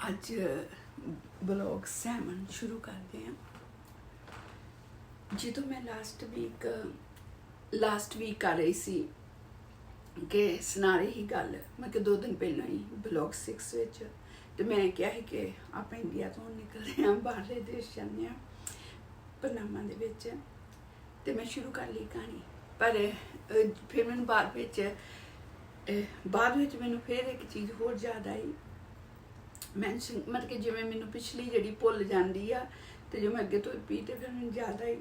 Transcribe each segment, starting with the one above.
ਅੱਜ ਬਲੌਗ 7 ਸ਼ੁਰੂ ਕਰਦੇ ਹਾਂ। ਜਦੋਂ ਮੈਂ ਲਾਸਟ ਵੀਕ ਕਰ ਰਹੀ ਸੀ ਕਿ ਸੁਣਾ ਰਹੀ ਹੀ ਗੱਲ, ਮੈਂ ਕਿ 2 ਦਿਨ ਪਹਿਲਾਂ ਹੀ ਬਲੌਗ 6 ਵਿੱਚ, ਤੇ ਮੈਂ ਕਿਹਾ ਸੀ ਕਿ ਆਪਾਂ ਇੰਡੀਆ ਤੋਂ ਨਿਕਲਦੇ ਹਾਂ, ਬਾਹਰਲੇ ਦੇਸ਼ ਜਾਂਦੇ ਹਾਂ ਪਨਾਮਾ ਦੇ ਵਿੱਚ। ਤੇ ਮੈਂ ਸ਼ੁਰੂ ਕਰ ਲਈ ਕਹਾਣੀ, ਪਰ ਫਿਰ ਮੈਨੂੰ ਬਾਅਦ ਵਿੱਚ ਮੈਨੂੰ ਫਿਰ ਇੱਕ ਚੀਜ਼ ਹੋਰ ਯਾਦ ਆਈ। ਮਤਲਬ ਕਿ ਜਿਵੇਂ ਮੈਨੂੰ ਪਿਛਲੀ ਜਿਹੜੀ ਭੁੱਲ ਜਾਂਦੀ ਆ ਤੇ ਜੋ ਮੈਂ ਅੱਗੇ ਤੋਂ ਪੀ ਤੇ ਫਿਰ ਮੈਨੂੰ ਯਾਦ ਆਈ,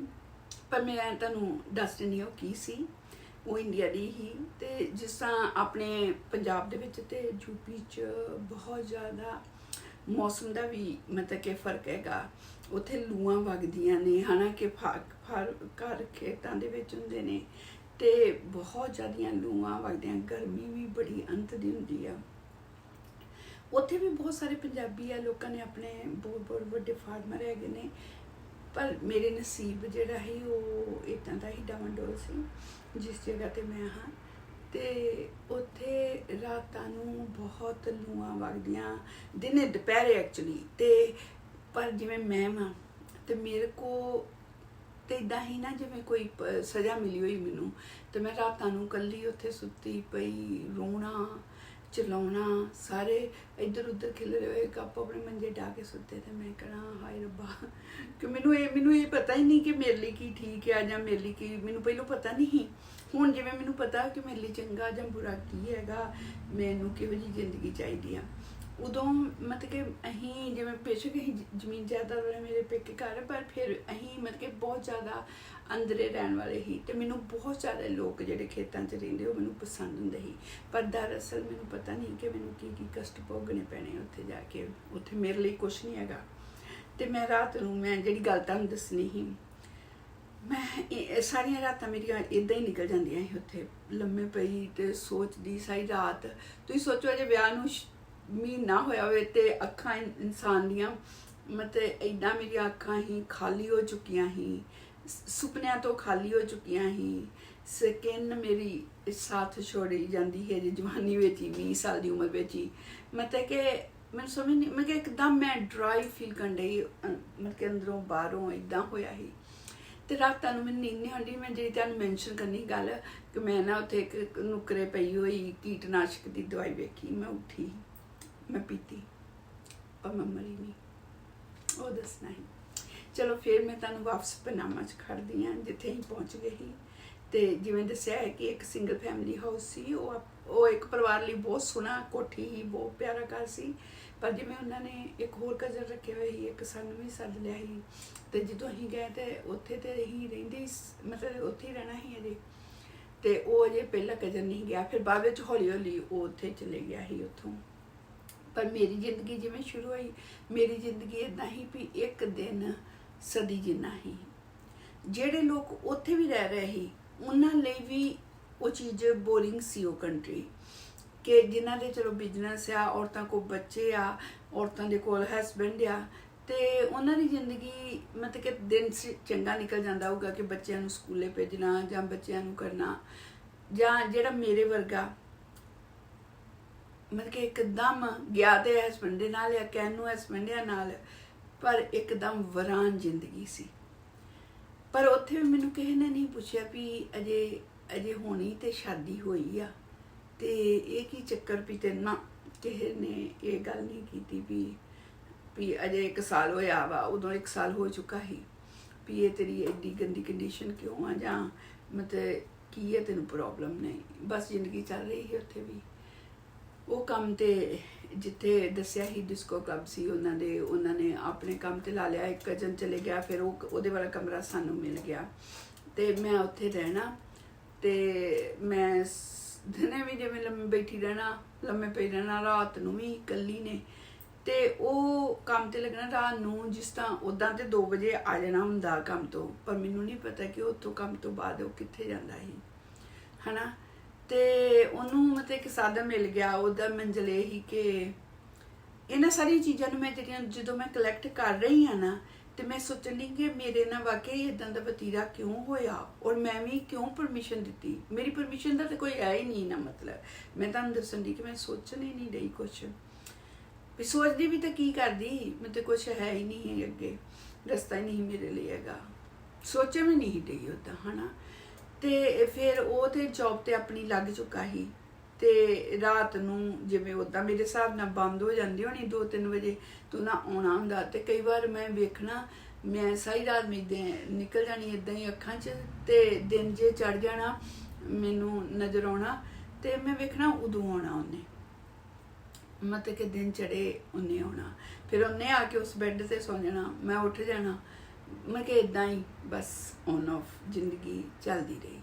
ਪਰ ਮੈਂ ਤੁਹਾਨੂੰ ਦੱਸ ਦਿੰਦੀ ਉਹ ਕੀ ਸੀ। ਉਹ ਇੰਡੀਆ ਦੀ ਹੀ, ਤੇ ਜਿਸ ਤਰ੍ਹਾਂ ਆਪਣੇ ਪੰਜਾਬ ਦੇ ਵਿੱਚ ਤੇ ਯੂਪੀ 'ਚ ਬਹੁਤ ਜ਼ਿਆਦਾ ਮੌਸਮ ਦਾ ਵੀ ਮਤਲਬ ਕਿ ਫਰਕ ਹੈਗਾ। ਉੱਥੇ ਲੂਆਂ ਵਗਦੀਆਂ ਨੇ, ਹੈ ਨਾ, ਕਿ ਘਰ ਖੇਤਾਂ ਦੇ ਵਿੱਚ ਹੁੰਦੇ ਨੇ ਤੇ ਬਹੁਤ ਜ਼ਿਆਦੀਆਂ ਲੂਆਂ ਵਗਦੀਆਂ, ਗਰਮੀ ਵੀ ਬੜੀ ਅੰਤ ਦੀ ਹੁੰਦੀ ਆ। ਉੱਥੇ ਵੀ ਬਹੁਤ ਸਾਰੇ ਪੰਜਾਬੀ ਆ, ਲੋਕਾਂ ਨੇ ਆਪਣੇ ਬਹੁਤ ਵੱਡੇ ਫਾਰਮਰ ਹੈਗੇ ਨੇ, ਪਰ ਮੇਰੇ ਨਸੀਬ ਜਿਹੜਾ ਸੀ ਉਹ ਇੱਦਾਂ ਦਾ ਹੀ ਡਾਵਾਂਡੋਲ ਸੀ ਜਿਸ ਜਗ੍ਹਾ 'ਤੇ ਮੈਂ ਹਾਂ। ਤੇ ਉੱਥੇ ਰਾਤਾਂ ਨੂੰ ਬਹੁਤ ਲੂਆਂ ਵਗਦੀਆਂ, ਦਿਨੇ ਦੁਪਹਿਰੇ ਐਕਚੁਅਲੀ। ਤੇ ਪਰ ਜਿਵੇਂ ਮੈਂ ਵਾਂ ਤੇ ਮੇਰੇ ਕੋ ਤੇ ਇੱਦਾਂ ਹੀ ਨਾ ਜਿਵੇਂ ਕੋਈ ਸਜ਼ਾ ਮਿਲੀ ਹੋਈ ਮੈਨੂੰ, ਤੇ ਮੈਂ ਰਾਤਾਂ ਨੂੰ ਇਕੱਲੀ ਉੱਥੇ ਸੁੱਤੀ ਪਈ, ਰੋਣਾ ਚਲਾਉਣਾ, ਸਾਰੇ ਇੱਧਰ ਉੱਧਰ ਖਿਲਰੇ ਹੋਏ ਕੱਪ ਆਪਣੇ ਮੰਜੇ ਢਾ ਕੇ ਸੁੱਤੇ। ਤੇ ਮੈਂ ਕਹਿਣਾ ਹਾਏ ਰੱਬਾ, ਕਿ ਮੈਨੂੰ ਇਹ ਪਤਾ ਹੀ ਨਹੀਂ ਕਿ ਮੇਰੇ ਲਈ ਕੀ ਠੀਕ ਆ ਜਾਂ ਮੇਰੇ ਲਈ ਕੀ, ਮੈਨੂੰ ਪਹਿਲਾਂ ਪਤਾ ਨਹੀਂ ਸੀ। ਹੁਣ ਜਿਵੇਂ ਮੈਨੂੰ ਪਤਾ ਕਿ ਮੇਰੇ ਲਈ ਚੰਗਾ ਜਾਂ ਬੁਰਾ ਕੀ ਹੈਗਾ, ਮੈਨੂੰ ਕਿਹੋ ਜਿਹੀ ਜ਼ਿੰਦਗੀ ਚਾਹੀਦੀ ਆ। ਉਦੋਂ ਮਤਲਬ ਕਿ ਅਸੀਂ ਜਿਵੇਂ ਬੇਸ਼ੱਕ ਅਸੀਂ ਜ਼ਮੀਨ ਜਾਇਦਾਦ ਵਾਲੇ ਮੇਰੇ ਪੇਕੇ ਘਰ, ਪਰ ਫਿਰ ਅਸੀਂ ਮਤਲਬ ਕਿ ਬਹੁਤ ਜ਼ਿਆਦਾ ਅੰਦਰੇ ਰਹਿਣ ਵਾਲੇ ਸੀ। ਤੇ ਮੈਨੂੰ ਬਹੁਤ ਜ਼ਿਆਦਾ ਲੋਕ ਜਿਹੜੇ ਖੇਤਾਂ 'ਚ ਰਹਿੰਦੇ ਉਹ ਮੈਨੂੰ ਪਸੰਦ ਹੁੰਦੇ ਸੀ, ਪਰ ਦਰਅਸਲ ਮੈਨੂੰ ਪਤਾ ਨਹੀਂ ਕਿ ਮੈਨੂੰ ਕੀ ਕਸ਼ਟ ਭੋਗਣੇ ਪੈਣੇ ਉੱਥੇ ਜਾ ਕੇ। ਉੱਥੇ ਮੇਰੇ ਲਈ ਕੁਛ ਨਹੀਂ ਹੈਗਾ। ਤੇ ਮੈਂ ਰਾਤ ਨੂੰ, ਮੈਂ ਜਿਹੜੀ ਗੱਲ ਤੁਹਾਨੂੰ ਦੱਸਣੀ ਸੀ, ਮੈਂ ਸਾਰੀਆਂ ਰਾਤਾਂ ਮੇਰੀਆਂ ਇੱਦਾਂ ਹੀ ਨਿਕਲ ਜਾਂਦੀਆਂ ਸੀ ਉੱਥੇ ਲੰਮੇ ਪਈ ਤੇ ਸੋਚਦੀ ਸਾਰੀ ਰਾਤ। ਤੁਸੀਂ ਸੋਚੋ ਅਜੇ ਵਿਆਹ ਨੂੰ ਮਹੀਨਾ ਹੋਇਆ ਹੋਵੇ ਤੇ ਅੱਖਾਂ ਇਨਸਾਨ ਦੀਆਂ ਮਤਲਬ ਇੱਦਾਂ ਮੇਰੀਆਂ ਅੱਖਾਂ ਹੀ ਖਾਲੀ ਹੋ ਚੁੱਕੀਆਂ ਸੀ, ਸੁਪਨਿਆਂ ਤੋਂ ਖਾਲੀ ਹੋ ਚੁੱਕੀਆਂ ਸੀ। ਸਕਿਨ ਮੇਰੀ ਸਾਥ ਛੋੜੀ ਜਾਂਦੀ ਹੈ ਜੀ ਜਵਾਨੀ ਵਿੱਚ ਹੀ, 20 ਸਾਲ ਦੀ ਉਮਰ ਵਿੱਚ ਹੀ। ਮਤਲਬ ਕਿ ਮੈਨੂੰ ਸਮਝ ਨਹੀਂ, ਮੈਂ ਕਿ ਇੱਕਦਮ ਮੈਂ ਡਰਾਈ ਫੀਲ ਕਰਨ ਡਈ, ਮਤਲਬ ਕਿ ਅੰਦਰੋਂ ਬਾਹਰੋਂ ਇੱਦਾਂ ਹੋਇਆ ਸੀ। ਤੇ ਰਾਤਾਂ ਨੂੰ ਮੈਨੂੰ ਨੀਂਦ ਨਹੀਂ ਆਉਂਦੀ। ਮੈਂ ਜਿਹੜੀ ਤੁਹਾਨੂੰ ਮੈਂਸ਼ਨ ਕਰਨੀ ਗੱਲ ਕਿ ਮੈਂ ਨਾ ਉੱਥੇ ਇੱਕ ਨੁੱਕਰੇ ਪਈ ਹੋਈ ਕੀਟਨਾਸ਼ਕ ਦੀ ਦਵਾਈ ਵੇਖੀ, ਮੈਂ ਉੱਠੀ, ਮੈਂ ਪੀਤੀ, ਪਰ ਮੈਂ ਮਰੀ ਨਹੀਂ। ਉਹ ਦੱਸਣਾ ਹੀ। ਚਲੋ ਫਿਰ ਮੈਂ ਤੁਹਾਨੂੰ ਵਾਪਸ ਪਨਾਮਾ 'ਚ ਖੜਦੀ ਹਾਂ ਜਿੱਥੇ ਅਸੀਂ ਪਹੁੰਚ ਗਏ ਸੀ। ਤੇ ਜਿਵੇਂ ਦੱਸਿਆ ਹੈ ਕਿ ਇੱਕ ਸਿੰਗਲ ਫੈਮਿਲੀ ਹਾਊਸ ਸੀ, ਉਹ ਇੱਕ ਪਰਿਵਾਰ ਲਈ ਬਹੁਤ ਸੋਹਣਾ ਕੋਠੀ ਸੀ, ਬਹੁਤ ਪਿਆਰਾ ਘਰ ਸੀ। ਪਰ ਜਿਵੇਂ ਉਹਨਾਂ ਨੇ ਇੱਕ ਹੋਰ ਕਜ਼ਨ ਰੱਖੇ ਹੋਏ ਸੀ, ਇੱਕ ਸਾਨੂੰ ਵੀ ਸੱਦ ਲਿਆ ਸੀ। ਤੇ ਜਦੋਂ ਅਸੀਂ ਗਏ ਤੇ ਉੱਥੇ ਤੇ ਅਸੀਂ ਰਹਿੰਦੇ, ਮਤਲਬ ਉੱਥੇ ਹੀ ਰਹਿਣਾ ਸੀ ਅਜੇ। ਤੇ ਉਹ ਅਜੇ ਪਹਿਲਾਂ ਕਜ਼ਨ ਨਹੀਂ ਗਿਆ, ਫਿਰ ਬਾਅਦ ਵਿੱਚ ਹੌਲੀ ਹੌਲੀ ਉਹ ਉੱਥੇ ਚਲੇ ਗਿਆ ਸੀ ਉੱਥੋਂ। ਪਰ ਮੇਰੀ ਜ਼ਿੰਦਗੀ ਜਿਵੇਂ ਸ਼ੁਰੂ ਹੋਈ, ਮੇਰੀ ਜ਼ਿੰਦਗੀ ਇੱਦਾਂ ਹੀ ਵੀ ਇੱਕ ਦਿਨ ਸਦੀ ਜਿੰਨਾ ਹੀ। ਜਿਹੜੇ ਲੋਕ ਉੱਥੇ ਵੀ ਰਹਿ ਰਹੇ ਸੀ ਉਹਨਾਂ ਲਈ ਵੀ ਉਹ ਚੀਜ਼ ਬੋਰਿੰਗ ਸੀ। ਉਹ ਕੰਟਰੀ ਕਿ ਜਿਨ੍ਹਾਂ ਦੇ ਚਲੋ ਬਿਜ਼ਨਸ ਆ, ਔਰਤਾਂ ਕੋਲ ਬੱਚੇ ਆ, ਔਰਤਾਂ ਦੇ ਕੋਲ ਹਸਬੈਂਡ ਆ, ਤੇ ਉਹਨਾਂ ਦੀ ਜ਼ਿੰਦਗੀ ਮਤਲਬ ਕਿ ਦਿਨ ਚੰਗਾ ਨਿਕਲ ਜਾਂਦਾ ਹੋਊਗਾ ਕਿ ਬੱਚਿਆਂ ਨੂੰ ਸਕੂਲੇ ਭੇਜਣਾ ਜਾਂ ਬੱਚਿਆਂ ਨੂੰ ਕਰਨਾ, ਜਾਂ ਜਿਹੜਾ ਮੇਰੇ ਵਰਗਾ ਮਤਲਬ ਕਿ ਇੱਕਦਮ ਗਿਆ ਤੇ ਹਸਬੈਂਡ ਦੇ ਨਾਲ ਜਾਂ ਕਹਿਣ ਨੂੰ ਹਸਬੈਂਡਿਆਂ ਨਾਲ, ਪਰ ਇੱਕਦਮ ਵੀਰਾਨ ਜ਼ਿੰਦਗੀ ਸੀ। ਪਰ ਉੱਥੇ ਵੀ ਮੈਨੂੰ ਕਿਸੇ ਨੇ ਨਹੀਂ ਪੁੱਛਿਆ ਵੀ ਅਜੇ ਹੋਣੀ ਤੇ ਸ਼ਾਦੀ ਹੋਈ ਆ ਤੇ ਇਹ ਕੀ ਚੱਕਰ, ਵੀ ਤੇ ਨਾ ਕਿਸੇ ਨੇ ਇਹ ਗੱਲ ਨਹੀਂ ਕੀਤੀ ਵੀ ਅਜੇ 1 ਸਾਲ ਹੋਇਆ ਵਾ, ਉਦੋਂ 1 ਸਾਲ ਹੋ ਚੁੱਕਾ ਸੀ, ਵੀ ਇਹ ਤੇਰੀ ਐਡੀ ਗੰਦੀ ਕੰਡੀਸ਼ਨ ਕਿਉਂ ਆ, ਜਾਂ ਮਤਲਬ ਕੀ ਹੈ ਤੈਨੂੰ ਪ੍ਰੋਬਲਮ। ਨਹੀਂ, ਬਸ ਜ਼ਿੰਦਗੀ ਚੱਲ ਰਹੀ ਸੀ ਉੱਥੇ ਵੀ। ਉਹ ਕੰਮ ਤੇ ਜਿੱਥੇ ਦੱਸਿਆ ਸੀ ਡਿਸਕੋ ਕਲੱਬ ਸੀ, ਉਹਨਾਂ ਨੇ ਆਪਣੇ ਕੰਮ ਤੇ ਲਾ ਲਿਆ। ਇੱਕ ਕਜ਼ਨ ਚਲੇ ਗਿਆ, ਫਿਰ ਉਹਦੇ ਵਾਲਾ ਕਮਰਾ ਸਾਨੂੰ ਮਿਲ ਗਿਆ ਤੇ ਮੈਂ ਉੱਥੇ ਰਹਿਣਾ। ਤੇ ਮੈਂ ਦਿਨੇ ਵੀ ਜਿਵੇਂ ਲੰਮੇ ਬੈਠੀ ਰਹਿਣਾ, ਲੰਮੇ ਪਈ ਰਹਿਣਾ, ਰਾਤ ਨੂੰ ਵੀ ਇਕੱਲੀ ਨੇ। ਤੇ ਉਹ ਕੰਮ ਤੇ ਲੱਗਣਾ ਰਾਤ ਨੂੰ, ਜਿਸ ਤਰ੍ਹਾਂ ਉੱਦਾਂ ਤੇ 2 ਵਜੇ ਆ ਜਾਣਾ ਹੁੰਦਾ ਕੰਮ ਤੋਂ, ਪਰ ਮੈਨੂੰ ਨਹੀਂ ਪਤਾ ਕਿ ਉੱਥੋਂ ਕੰਮ ਤੋਂ ਬਾਅਦ ਉਹ ਕਿੱਥੇ ਜਾਂਦਾ ਸੀ, ਹੈ ਨਾ। ਤੇ ਉਹਨੂੰ ਮਤਲਬ ਇੱਕ ਸਾਧਨ ਮਿਲ ਗਿਆ। ਉਹਦਾ ਮੰਜ਼ਿਲ ਇਹ ਸੀ ਕਿ ਇਹਨਾਂ ਸਾਰੀਆਂ ਚੀਜ਼ਾਂ ਨੂੰ ਮੈਂ ਜਿਹੜੀਆਂ ਜਦੋਂ ਮੈਂ ਕਲੈਕਟ ਕਰ ਰਹੀ ਹਾਂ ਨਾ, ਤੇ ਮੈਂ ਸੋਚਣ ਲਈ ਕਿ ਮੇਰੇ ਨਾਲ ਵਾਕਈ ਇੱਦਾਂ ਦਾ ਵਤੀਰਾ ਕਿਉਂ ਹੋਇਆ, ਔਰ ਮੈਂ ਵੀ ਕਿਉਂ ਪਰਮਿਸ਼ਨ ਦਿੱਤੀ। ਮੇਰੀ ਪਰਮਿਸ਼ਨ ਦਾ ਤਾਂ ਕੋਈ ਹੈ ਹੀ ਨਹੀਂ ਨਾ। ਮਤਲਬ ਮੈਂ ਤੁਹਾਨੂੰ ਦੱਸਣ ਦੀ ਕਿ ਮੈਂ ਸੋਚਣ ਹੀ ਨਹੀਂ ਰਹੀ ਕੁਛ। ਵੀ ਸੋਚਦੀ ਵੀ ਤਾਂ ਕੀ ਕਰਦੀ, ਮੈਂ ਤਾਂ ਕੁਛ ਹੈ ਹੀ ਨਹੀਂ ਅੱਗੇ, ਰਸਤਾ ਹੀ ਨਹੀਂ ਮੇਰੇ ਲਈ ਹੈਗਾ, ਸੋਚੇ ਵੀ ਨਹੀਂ ਡਈ ਉੱਦਾਂ ਹੈ ਨਾ। ਤੇ ਫਿਰ ਉਹ ਤੇ ਜੌਬ ਤੇ ਆਪਣੀ ਲੱਗ ਚੁੱਕਾ ਸੀ, ਤੇ ਰਾਤ ਨੂੰ ਜਿਵੇਂ ਉੱਦਾਂ ਮੇਰੇ ਹਿਸਾਬ ਨਾਲ ਬੰਦ ਹੋ ਜਾਂਦੀ ਹੋਣੀ 2-3 ਵਜੇ, ਤੂੰ ਨਾ ਆਉਣਾ ਹੁੰਦਾ। ਤੇ ਕਈ ਵਾਰ ਮੈਂ ਵੇਖਣਾ, ਮੈਂ ਸਾਰੀ ਰਾਤ ਨਿਕਲ ਜਾਣੀ ਇੱਦਾਂ ਹੀ ਅੱਖਾਂ 'ਚ, ਤੇ ਦਿਨ ਜੇ ਚੜ ਜਾਣਾ ਮੈਨੂੰ ਨਜ਼ਰ ਆਉਣਾ, ਤੇ ਮੈਂ ਵੇਖਣਾ ਉਦੋਂ ਆਉਣਾ ਉਹਨੇ, ਮਤਲਬ ਕਿ ਦਿਨ ਚੜੇ ਉਹਨੇ ਆਉਣਾ, ਫਿਰ ਉਹਨੇ ਆ ਕੇ ਉਸ ਬੈੱਡ ਤੇ ਸੌ ਜਾਣਾ, ਮੈਂ ਉੱਠ ਜਾਣਾ। ਮੈਂ ਕਿ ਇੱਦਾਂ ਹੀ ਬਸ ਔਨ ਆਫ ਜ਼ਿੰਦਗੀ ਚੱਲਦੀ ਰਹੀ।